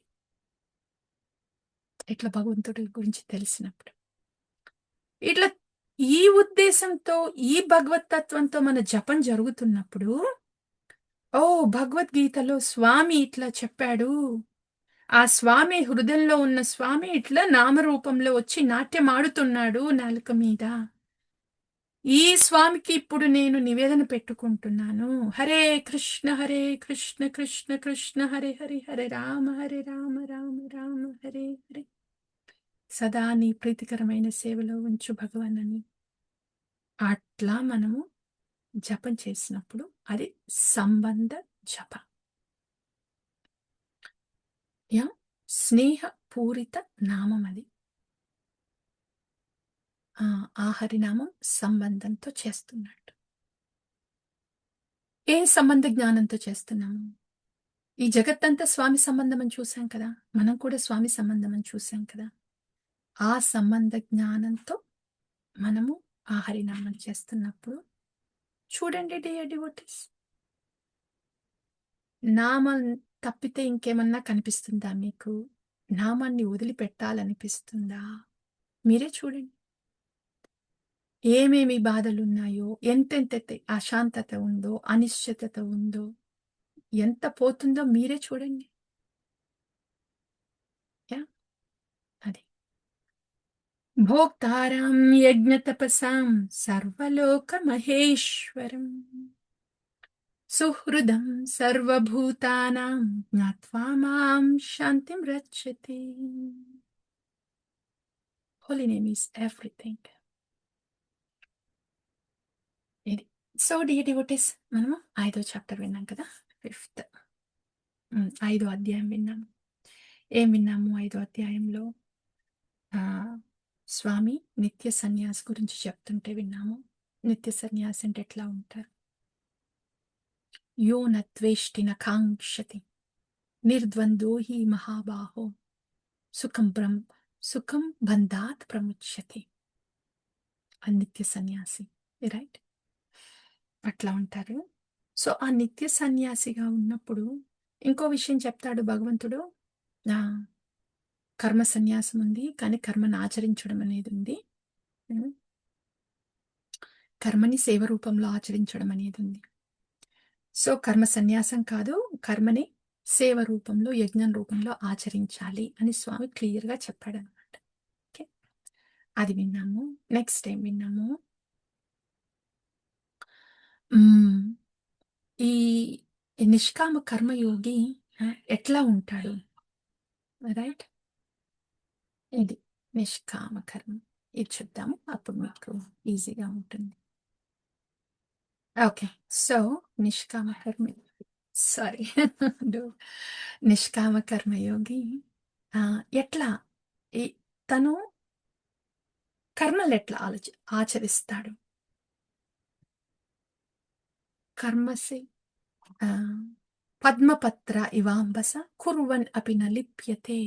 ఇట్లా భగవంతుడి గురించి తెలిసినప్పుడు. ఇట్లా ఈ ఉద్దేశంతో, ఈ భగవత్ తత్వంతో మన జపం జరుగుతున్నప్పుడు, ఓ భగవద్గీతలో స్వామి ఇట్లా చెప్పాడు. ఆ స్వామి హృదయంలో ఉన్న స్వామి ఇట్లా నామరూపంలో వచ్చి నాట్యమాడుతున్నాడు నాలుక మీద. ఈ స్వామికి ఇప్పుడు నేను నివేదన పెట్టుకుంటున్నాను. హరే కృష్ణ కృష్ణ కృష్ణ హరే హరే, హరే రామ రామ రామ హరే హరే. సదా నీ ప్రీతికరమైన సేవలో ఉంచు భగవన్ అని అట్లా మనము జపం చేసినప్పుడు అది సంబంధ జప. స్నేహపూరిత నామం అది. ఆ హరినామం సంబంధంతో చేస్తున్నట్టు. ఏ సంబంధ జ్ఞానంతో చేస్తున్నాము? ఈ జగత్తంతా స్వామి సంబంధం అని చూసాం కదా, మనం కూడా స్వామి సంబంధం అని చూసాం కదా. ఆ సంబంధ జ్ఞానంతో మనము ఆ హరినామం చేస్తున్నప్పుడు చూడండి డియర్ డివోటీస్, నామం తప్పితే ఇంకేమన్నా కనిపిస్తుందా మీకు? నామాన్ని వదిలిపెట్టాలనిపిస్తుందా? మీరే చూడండి. ఏమేమి బాధలున్నాయో, ఎంతెంత అశాంతత ఉందో, అనిశ్చితత ఉందో, ఎంత పోతుందో మీరే చూడండి. యాహ్! అది. భోక్తారం యజ్ఞతపసాం సర్వలోకమహేశ్వరం సుహృదం సర్వభూతానాం జ్ఞాత్వా మాం శాంతిం రక్షతి. Holy name is everything. ఇది. సో డియర్ డివోటీస్, మనము 5వ చాప్టర్ విన్నాం కదా! 5థ్ 5వ అధ్యాయం విన్నాము. ఏం విన్నాము 5వ అధ్యాయంలో? స్వామి నిత్య సన్యాసి గురించి చెప్తుంటే విన్నాము. నిత్య సన్యాసి అంటే ఎట్లా ఉంటారు? యో న ద్వేష్టి న కాంక్షతి నిర్ద్వంద్వో హి మహాబాహో సుఖం బంధాత్ ప్రముచ్యతి. ఆ నిత్య సన్యాసి, రైట్? అట్లా ఉంటారు. సో ఆ నిత్య సన్యాసిగా ఉన్నప్పుడు ఇంకో విషయం చెప్తాడు భగవంతుడు. ఆ, కర్మ సన్యాసం ఉంది, కానీ కర్మను ఆచరించడం అనేది ఉంది. ఉమ్, కర్మని సేవ రూపంలో ఆచరించడం అనేది ఉంది. సో కర్మ సన్యాసం కాదు, కర్మని సేవ రూపంలో, యజ్ఞం రూపంలో ఆచరించాలి అని స్వామి క్లియర్గా చెప్పాడు అనమాట. ఓకే, అది విన్నాము. నెక్స్ట్ ఏం విన్నాము? మ్మ్. ఈ ఈ నిష్కామ కర్మయోగి ఎట్లా ఉంటాడు, రైట్? ఇది నిష్కామ కర్మ. ఇది చూద్దాము, అప్పుడు మీకు ఈజీగా ఉంటుంది. ఓకే, సో నిష్కామ కర్మ, సారీ నిష్కామ కర్మయోగి ఎట్లా ఈ తను కర్మలు ఎట్లా ఆచరిస్తాడు? కర్మసి ఆ, పద్మపత్ర ఇవాంబస కుర్వన్ అపి న లిప్యతే.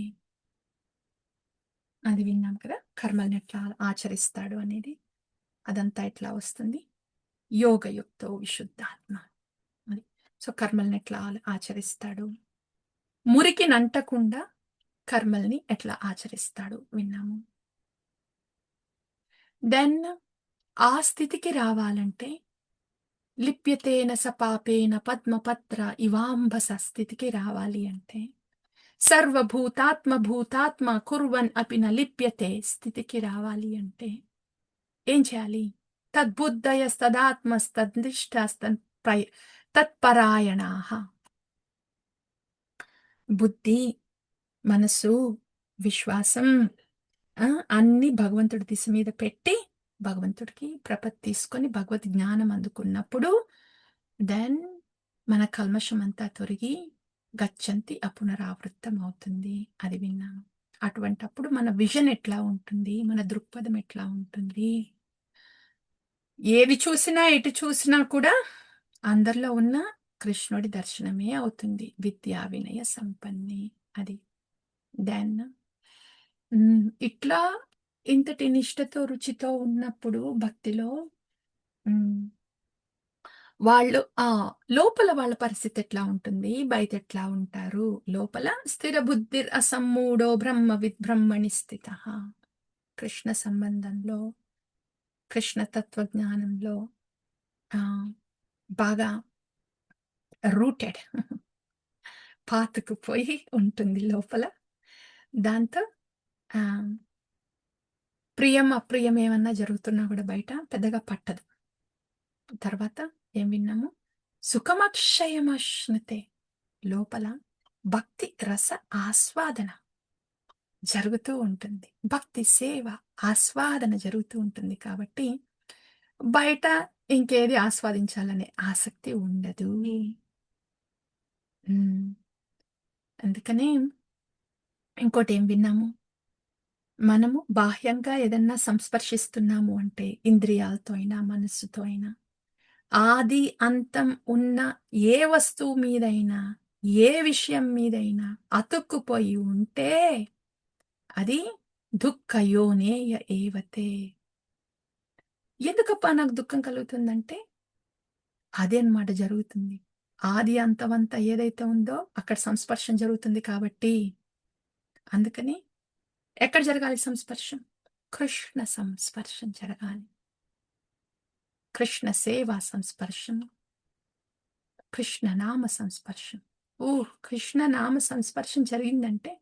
అది విన్నాం కదా, కర్మల్ని ఎట్లా ఆచరిస్తాడు అనేది. అదంతా ఎట్లా వస్తుంది? యోగయుక్తో విశుద్ధాత్మ. అది. సో కర్మల్ని ఎట్లా ఆచరిస్తాడు, మురికి నంటకుండా కర్మల్ని ఎట్లా ఆచరిస్తాడు విన్నాము. దెన్ ఆ స్థితికి రావాలంటే లిప్యతేన స పాపేన పద్మపత్ర ఇవాంబస స్థితికి రావాలి అంటే సర్వభూతాత్మ కుర్వన్ అపి న లిప్యతే స్థితికి రావాలి అంటే ఏం చేయాలి? తత్పరాయణాః. బుద్ధి, మనసు, విశ్వాసం అన్ని భగవంతుడి దిశ మీద పెట్టి భగవంతుడికి తీసుకొని భగవద్ జ్ఞానం అందుకున్నప్పుడు దెన్ మన కల్మషం అంతా తొలగి గచ్చంతి అపునరావృత్తం అవుతుంది. అది విన్నాను. అటువంటప్పుడు మన విజన్ ఎట్లా ఉంటుంది, మన దృక్పథం ఎట్లా ఉంటుంది? ఏది చూసినా ఎటు చూసినా కూడా అందరిలో ఉన్న కృష్ణుడి దర్శనమే అవుతుంది. విద్యా వినయ సంపన్ని. అది. దెన్ ఇట్లా ఇంతటి నిష్ఠతో రుచితో ఉన్నప్పుడు భక్తిలో వాళ్ళు లోపల వాళ్ళ పరిస్థితి ఎట్లా ఉంటుంది, బయట ఎట్లా ఉంటారు? లోపల స్థిర బుద్ధి అసమ్మూఢో బ్రహ్మణి స్థిత. కృష్ణ సంబంధంలో, కృష్ణ తత్వజ్ఞానంలో బాగా రూటెడ్ పాతుకుపోయి ఉంటుంది లోపల. దాంతో ప్రియం అప్రియం ఏమన్నా జరుగుతున్నా కూడా బయట పెద్దగా పట్టదు. తర్వాత ఏం విన్నాము? సుఖమక్షయమశ్నుతే. లోపల భక్తి రస ఆస్వాదన జరుగుతూ ఉంటుంది. భక్తి సేవ ఆస్వాదన జరుగుతూ ఉంటుంది. కాబట్టి బయట ఇంకేది ఆస్వాదించాలనే ఆసక్తి ఉండదు. అందుకనే ఇంకోటి ఏం విన్నాము? మనము బాహ్యంగా ఏదన్నా సంస్పర్శిస్తున్నాము అంటే ఇంద్రియాలతో అయినా మనస్సుతో అయినా ఆది అంతం ఉన్న ఏ వస్తువు మీదైనా ఏ విషయం మీదైనా అతుక్కుపోయి ఉంటే అది దుఃఖయోనేయ ఏవతే. ఎందుకప్ప నాకు దుఃఖం కలుగుతుందంటే అదే అన్నమాట జరుగుతుంది. ఆది అంతమంతా ఏదైతే ఉందో అక్కడ సంస్పర్శం జరుగుతుంది కాబట్టి. అందుకని ఎక్కడ జరగాలి సంస్పర్శం? కృష్ణ సంస్పర్శం జరగాలి. కృష్ణ సేవా సంస్పర్శం, కృష్ణనామ సంస్పర్శం. కృష్ణనామ సంస్పర్శం జరిగిందంటే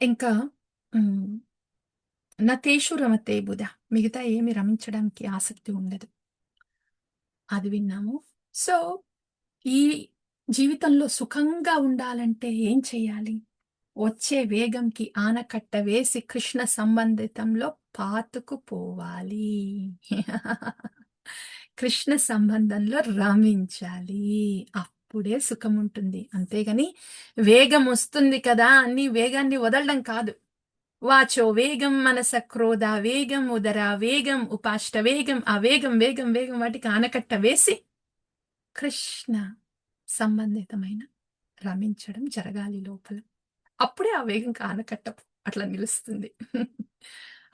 ఇంకా నతేషు రమతే బుధ, మిగతా ఏమి రమించడానికి ఆసక్తి ఉండదు. అది విన్నాము. సో ఈ జీవితంలో సుఖంగా ఉండాలంటే ఏం చెయ్యాలి? వచ్చే వేగంకి ఆనకట్ట వేసి కృష్ణ సంబంధితంలో పాతుకుపోవాలి. కృష్ణ సంబంధంలో రమించాలి. అప్పుడే సుఖం ఉంటుంది. అంతేగాని వేగం వస్తుంది కదా అని వేగాన్ని వదలడం కాదు. వాచో వేగం, మనస క్రోధ వేగం, ఉదర వేగం, ఉపాష్ట వేగం, ఆ వేగం వేగం వేగం వాటికి ఆనకట్ట వేసి కృష్ణ సంబంధితమైన రమించడం జరగాలి లోపల. అప్పుడే ఆ వేగం ఆనకట్ట అట్లా నిలుస్తుంది.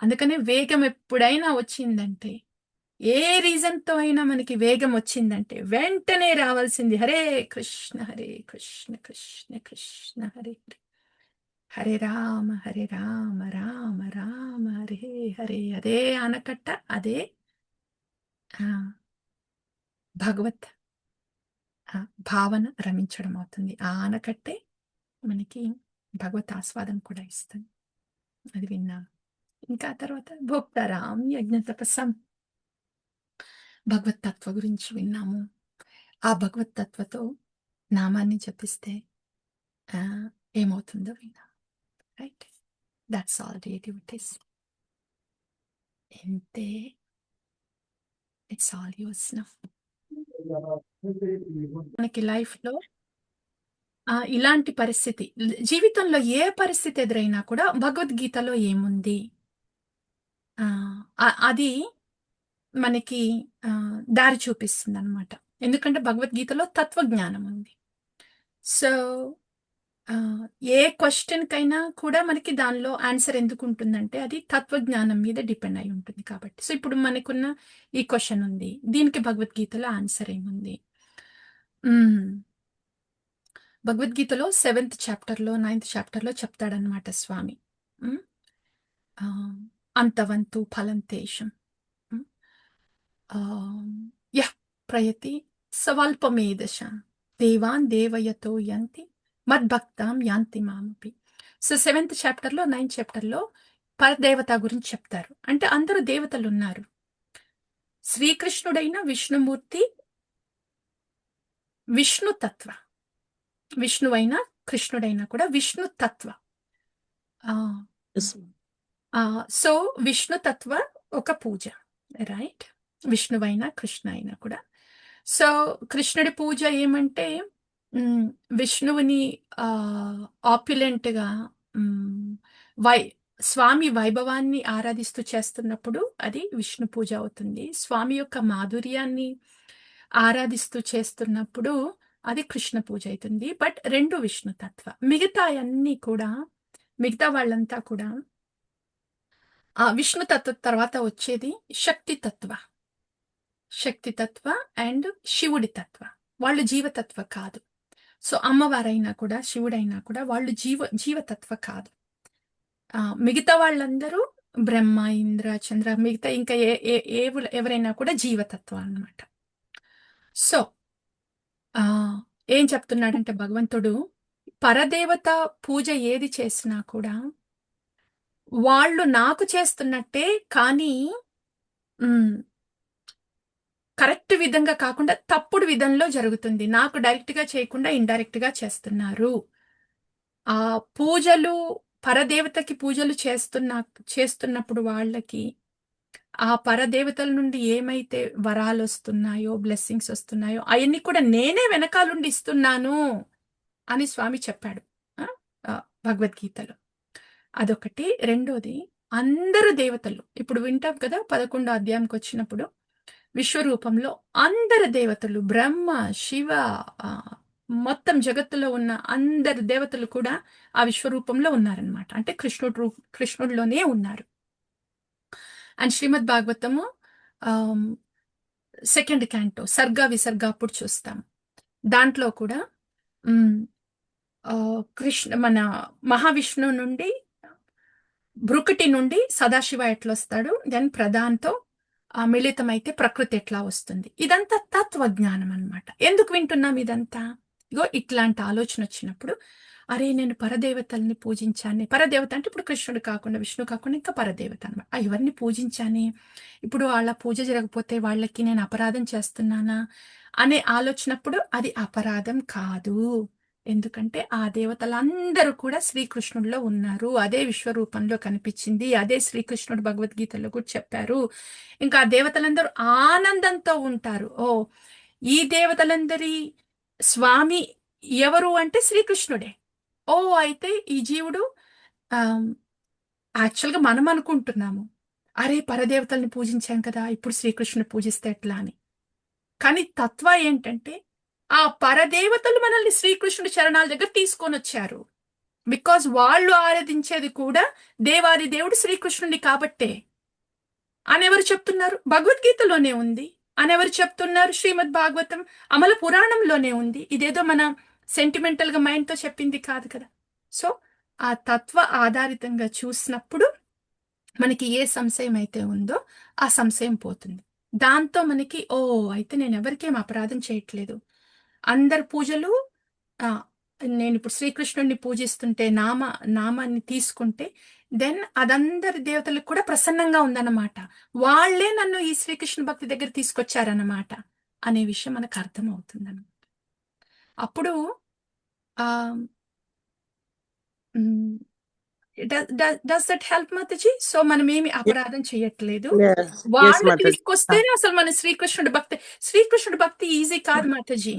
అందుకనే వేగం ఎప్పుడైనా వచ్చిందంటే, ఏ రీజన్‌తో అయినా మనకి వేగం వచ్చిందంటే వెంటనే రావాల్సింది హరే కృష్ణ, హరే కృష్ణ, కృష్ణ కృష్ణ హరే హరే. హరే రామ, హరే రామ, రామ రామ హరే హరే. అదే ఆనకట్ట, అదే భగవత్ భావన రమించడం అవుతుంది. ఆ ఆనకట్టే మనకి భగవత్ ఆస్వాదం కూడా ఇస్తుంది. అది విన్నాను. ఇంకా తర్వాత భోక్తారాం యజ్ఞ తపస్సం, భగవత్ తత్వ గురించి విన్నాము. ఆ భగవత్ తత్వతో నామాన్ని జపిస్తే ఏమవుతుందో విన్నాము. Right, that's all creativities. ఇంతే, ఇట్స్ ఆల్ యూస్ నౌ. మనకి లైఫ్లో ఇలాంటి పరిస్థితి, జీవితంలో ఏ పరిస్థితి ఎదురైనా కూడా భగవద్గీతలో ఏముంది అది మనకి దారి చూపిస్తుంది అనమాట. ఎందుకంటే భగవద్గీతలో తత్వజ్ఞానం ఉంది. సో ఏ క్వశ్చన్కైనా కూడా మనకి దానిలో ఆన్సర్ ఎందుకు ఉంటుందంటే అది తత్వజ్ఞానం మీద డిపెండ్ అయి ఉంటుంది కాబట్టి. సో ఇప్పుడు మనకున్న ఈ క్వశ్చన్ ఉంది, దీనికి భగవద్గీతలో ఆన్సర్ ఏముంది? భగవద్గీతలో 7th చాప్టర్లో 9th చాప్టర్లో చెప్తాడనమాట స్వామి. అంతవంతు ఫలంతేషం యః ప్రయతి స్వల్పమేధశ దేవాన్ దేవయతో యంతి మద్భక్తాం యాంతి మామపి. సో 7th చాప్టర్లో 9th చాప్టర్లో పరదేవత గురించి చెప్తారు. అంటే అందరూ దేవతలు ఉన్నారు. శ్రీకృష్ణుడైన విష్ణుమూర్తి విష్ణుతత్వ, విష్ణువైన కృష్ణుడైనా కూడా విష్ణుతత్వ. సో విష్ణుతత్వ ఒక పూజ, రైట్? విష్ణువైనా కృష్ణ అయినా కూడా. సో కృష్ణుడి పూజ ఏమంటే విష్ణువుని ఆప్యులెంట్గా స్వామి వైభవాన్ని ఆరాధిస్తూ చేస్తున్నప్పుడు అది విష్ణు పూజ అవుతుంది. స్వామి యొక్క మాధుర్యాన్ని ఆరాధిస్తూ చేస్తున్నప్పుడు అది కృష్ణ పూజ అవుతుంది. బట్ రెండు విష్ణుతత్వ. మిగతా అన్నీ కూడా, మిగతా వాళ్ళంతా కూడా విష్ణుతత్వ తర్వాత వచ్చేది శక్తితత్వ. శక్తితత్వ అండ్ శివుడి తత్వ. వాళ్ళు జీవతత్వ కాదు. సో అమ్మవారైనా కూడా శివుడైనా కూడా వాళ్ళు జీవతత్వ కాదు. మిగతా వాళ్ళందరూ బ్రహ్మ, ఇంద్ర, చంద్ర, మిగతా ఇంకా ఎవరైనా కూడా జీవతత్వం అన్నమాట. సో ఏం చెప్తున్నాడంటే భగవంతుడు, పరదేవత పూజ ఏది చేసినా కూడా వాళ్ళు నాకు చేస్తున్నట్టే, కానీ కరెక్ట్ విధంగా కాకుండా తప్పుడు విధంలో జరుగుతుంది. నాకు డైరెక్ట్గా చేయకుండా ఇండైరెక్ట్గా చేస్తున్నారు. ఆ పూజలు, పరదేవతకి పూజలు చేస్తున్నప్పుడు వాళ్ళకి ఆ పరదేవతల నుండి ఏమైతే వరాలు వస్తున్నాయో, బ్లెస్సింగ్స్ వస్తున్నాయో అవన్నీ కూడా నేనే వెనకాలుండి ఇస్తున్నాను అని స్వామి చెప్పాడు భగవద్గీతలో. అదొకటి. రెండోది, అందరు దేవతలు ఇప్పుడు వింటాం కదా 11వ అధ్యాయంకి వచ్చినప్పుడు, విశ్వరూపంలో అందరు దేవతలు, బ్రహ్మ, శివ, మొత్తం జగత్తులో ఉన్న అందరు దేవతలు కూడా ఆ విశ్వరూపంలో ఉన్నారనమాట. అంటే కృష్ణుడిలోనే ఉన్నారు. And Srimad Bhagavatamu 2nd canto సర్గ విసర్గ అప్పుడు చూస్తాం. దాంట్లో కూడా మన మహావిష్ణువు నుండి భృకుటి నుండి సదాశివ ఎట్లొస్తాడు, దెన్ ప్రధాన్తో మిళితమైతే ప్రకృతి ఎట్లా వస్తుంది. ఇదంతా తత్వజ్ఞానం అన్నమాట. ఎందుకు వింటున్నాం ఇదంతా? ఇగో ఇట్లాంటి ఆలోచన వచ్చినప్పుడు, అరే నేను పరదేవతల్ని పూజించానే, పరదేవత అంటే ఇప్పుడు కృష్ణుడు కాకుండా విష్ణు కాకుండా ఇంకా పరదేవత అనమాట. ఎవరిని పూజించానే, ఇప్పుడు వాళ్ళ పూజ జరగకపోతే వాళ్ళకి నేను అపరాధం చేస్తున్నానా అనే ఆలోచనప్పుడు అది అపరాధం కాదు. ఎందుకంటే ఆ దేవతలందరూ కూడా శ్రీకృష్ణుడిలో ఉన్నారు. అదే విశ్వరూపంలో కనిపించింది. అదే శ్రీకృష్ణుడు భగవద్గీతలో కూడా చెప్పారు. ఇంకా ఆ దేవతలందరూ ఆనందంతో ఉంటారు. ఓ ఈ దేవతలందరి స్వామి ఎవరు అంటే శ్రీకృష్ణుడే. ఓ అయితే ఈ జీవుడు యాక్చువల్గా మనం అనుకుంటున్నాము, అరే పరదేవతల్ని పూజించాం కదా, ఇప్పుడు శ్రీకృష్ణుని పూజిస్తే ఎట్లా అని. కానీ తత్వ ఏంటంటే ఆ పరదేవతలు మనల్ని శ్రీకృష్ణుడి చరణాల దగ్గర తీసుకొని వచ్చారు. బికాజ్ వాళ్ళు ఆరాధించేది కూడా దేవాది దేవుడు శ్రీకృష్ణుని కాబట్టే అని ఎవరు చెప్తున్నారు? భగవద్గీతలోనే ఉంది. అని ఎవరు చెప్తున్నారు? శ్రీమద్ భాగవతం అమల పురాణంలోనే ఉంది. ఇదేదో మన సెంటిమెంటల్ గా మైండ్ తో చెప్పింది కాదు కదా. సో ఆ తత్వ ఆధారితంగా చూసినప్పుడు మనకి ఏ సంశయం అయితే ఉందో ఆ సంశయం పోతుంది. దాంతో మనకి ఓ అయితే నేను ఎవరికేం అపరాధం చేయట్లేదు. అందరి పూజలు ఆ, నేను ఇప్పుడు శ్రీకృష్ణుడిని పూజిస్తుంటే నామాన్ని తీసుకుంటే దెన్ అదందరి దేవతలకు కూడా ప్రసన్నంగా ఉందన్నమాట. వాళ్ళే నన్ను ఈ శ్రీకృష్ణ భక్తి దగ్గర తీసుకొచ్చారన్నమాట అనే విషయం మనకు అర్థమవుతుందన్నమాట. అప్పుడు ఆ does that help Mataji? So మనం ఏమి అపరాధం చేయట్లేదు. Yes, yes, వాళ్ళు Mataji. తీసుకొస్తేనే అసలు మన శ్రీకృష్ణుడి భక్తి ఈజీ కాదు మాతాజీ.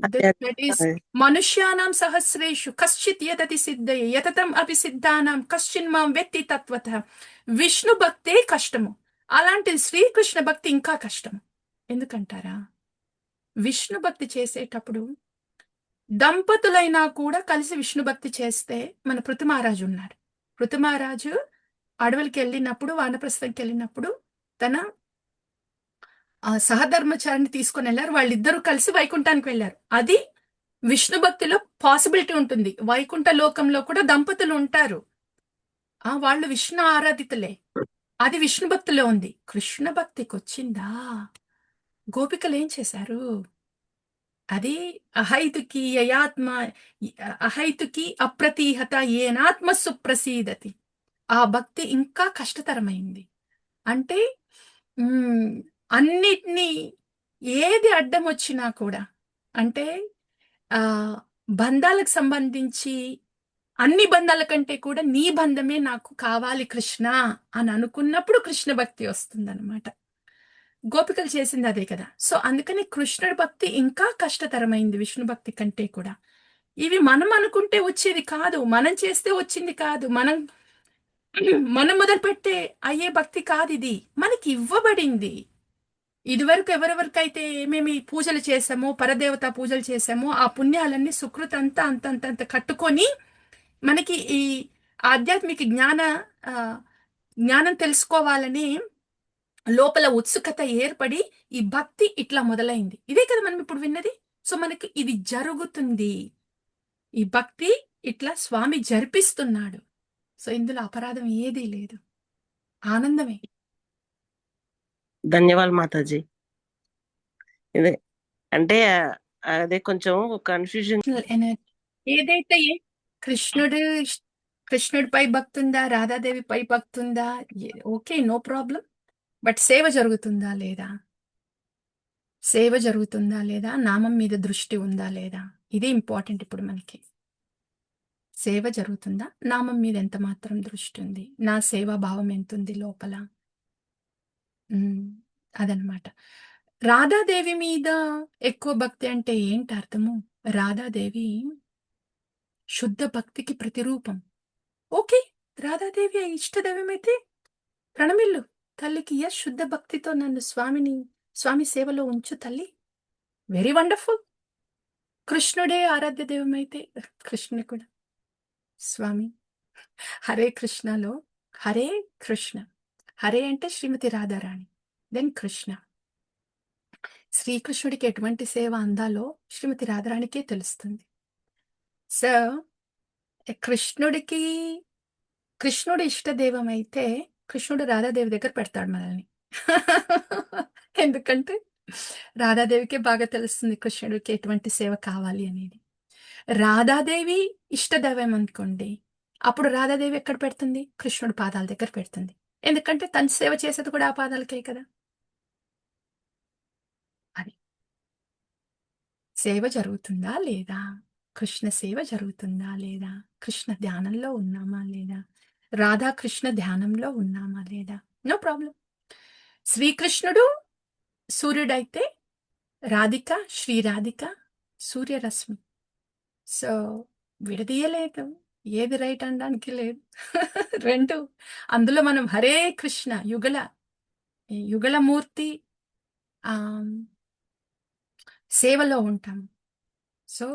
అదే దట్ ఈస్ అదే. మనుష్యానాం సహస్రేషు కశ్చిత్ యతతి సిద్ధయే యతతం అపి సిద్ధానాం కశ్చిన్ మాం వెత్తి తత్వతః. విష్ణు భక్తే కష్టము, అలాంటిది శ్రీకృష్ణ భక్తి ఇంకా కష్టము. ఎందుకంటారా? విష్ణు భక్తి చేసేటప్పుడు దంపతులైనా కూడా కలిసి విష్ణు భక్తి చేస్తే, మన పృథుమహారాజు ఉన్నారు. పృథుమహారాజు అడవులకి వెళ్ళినప్పుడు, వానప్రస్థంకి వెళ్ళినప్పుడు తన సహధర్మచారిని తీసుకొని వెళ్ళారు. వాళ్ళిద్దరూ కలిసి వైకుంఠానికి వెళ్ళారు. అది విష్ణు భక్తిలో పాసిబిలిటీ ఉంటుంది. వైకుంఠ లోకంలో కూడా దంపతులు ఉంటారు. వాళ్ళు విష్ణు ఆరాధితులే. అది విష్ణు భక్తిలో ఉంది. కృష్ణ భక్తికి వచ్చిందా, గోపికలు ఏం చేశారు? అది అహైతుకి యయాత్మ అహైతుకి అప్రతిహత ఏనాత్మ సుప్రసీదతి. ఆ భక్తి ఇంకా కష్టతరమైంది. అంటే ఉమ్, అన్నిటినీ ఏది అడ్డం వచ్చినా కూడా, అంటే ఆ బంధాలకు సంబంధించి అన్ని బంధాల కంటే కూడా నీ బంధమే నాకు కావాలి కృష్ణ అని అనుకున్నప్పుడు కృష్ణ భక్తి వస్తుందన్నమాట. గోపికలు చేసింది అదే కదా. సో అందుకని కృష్ణుడి భక్తి ఇంకా కష్టతరమైంది విష్ణు భక్తి కంటే కూడా. ఇవి మనం అనుకుంటే వచ్చేది కాదు, మనం చేస్తే వచ్చింది కాదు, మనం మనం మొదలు పెట్టే అయ్యే భక్తి కాదు ఇది. మనకి ఇవ్వబడింది. ఇదివరకు ఎవరెవరికైతే ఏమేమి పూజలు చేసామో, పరదేవత పూజలు చేసామో, ఆ పుణ్యాలన్నీ సుకృత అంతా అంతంత కట్టుకొని మనకి ఈ ఆధ్యాత్మిక ఆ, జ్ఞానం తెలుసుకోవాలని లోపల ఉత్సుకత ఏర్పడి ఈ భక్తి ఇట్లా మొదలైంది. ఇదే కదా మనం ఇప్పుడు విన్నది. సో మనకి ఇది జరుగుతుంది. ఈ భక్తి ఇట్లా స్వామి జరిపిస్తున్నాడు. సో ఇందులో అపరాధం ఏదీ లేదు, ఆనందమే. ధన్యవాదాలు మాతాజీ. ఇదే అంటే అదే కొంచెం కన్ఫ్యూజన్. ఎనర్జీ ఏదైతే కృష్ణుడు కృష్ణుడిపై భక్తి ఉందా, రాధాదేవిపై భక్తి ఉందా, ఓకే నో ప్రాబ్లం. బట్ సేవ జరుగుతుందా లేదా, సేవ జరుగుతుందా లేదా, నామం మీద దృష్టి ఉందా లేదా, ఇది ఇంపార్టెంట్ ఇప్పుడు మనకి. సేవ జరుగుతుందా, నామం మీద ఎంత మాత్రం దృష్టి ఉంది, నా సేవా భావం ఎంత ఉంది లోపల. అదనమాట. రాధాదేవి మీద ఎక్కువ భక్తి అంటే ఏంటి అర్థము? రాధాదేవి శుద్ధ భక్తికి ప్రతిరూపం. ఓకే, రాధాదేవి ఇష్టదైవమైతే ప్రణమిల్లు తల్లికి, ఎస్ శుద్ధ భక్తితో నన్ను స్వామి సేవలో ఉంచు తల్లి, వెరీ వండర్ఫుల్. కృష్ణుడే ఆరాధ్య దైవమైతే కృష్ణుని కూడా స్వామి. హరే కృష్ణలో హరే కృష్ణ, హరే అంటే శ్రీమతి రాధారాణి, దెన్ కృష్ణ. శ్రీకృష్ణుడికి ఎటువంటి సేవ అందాలో శ్రీమతి రాధారాణికే తెలుస్తుంది. సో కృష్ణుడికి కృష్ణుడు ఇష్టదైవం అయితే కృష్ణుడు రాధాదేవి దగ్గర పెడతాడు మనల్ని. ఎందుకంటే రాధాదేవికే బాగా తెలుస్తుంది కృష్ణుడికి ఎటువంటి సేవ కావాలి అనేది. రాధాదేవి ఇష్టదైవం అనుకోండి. అప్పుడు రాధాదేవి ఎక్కడ పెడుతుంది? కృష్ణుడి పాదాల దగ్గర పెడుతుంది. ఎందుకంటే తను సేవ చేసేది కూడా ఆ పాదాలకే కదా! అది. సేవ జరుగుతుందా లేదా? కృష్ణ సేవ జరుగుతుందా లేదా? కృష్ణ ధ్యానంలో ఉన్నామా లేదా? రాధాకృష్ణ ధ్యానంలో ఉన్నామా లేదా? No problem. శ్రీకృష్ణుడు సూర్యుడైతే రాధిక, శ్రీ రాధిక సూర్యరశ్మి. సో, విడదీయలేదు. ఏది రైట్ అనడానికి లేదు. 2 అందులో మనం హరే కృష్ణ యుగళమూర్తి ఆహ్, సేవలో ఉంటాం. సో,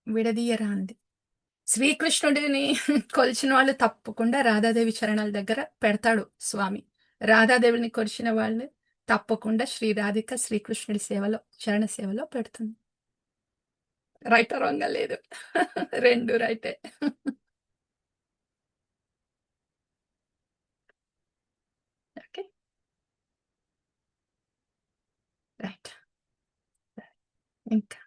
విడదీయరానిది. శ్రీకృష్ణుడిని కొలిచిన వాళ్ళు తప్పకుండా రాధాదేవి చరణాల దగ్గర పెడతాడు స్వామి. రాధాదేవిని కొలిచిన వాళ్ళు తప్పకుండా శ్రీ రాధిక శ్రీకృష్ణుడి సేవలో చరణ సేవలో పెడుతుంది. రైటా రాంగా లేదు. 2 రైటే. ఓకే. రైట్. ఇంకా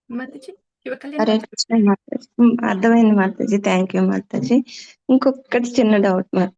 మాతాజీ శివకళ్యాణ్ హరే మాతాజీ. కృష్ణ మాతాజీ. అర్థమైంది మాతాజీ. Thank you Mataji. ఇంకొకటి చిన్న డౌట్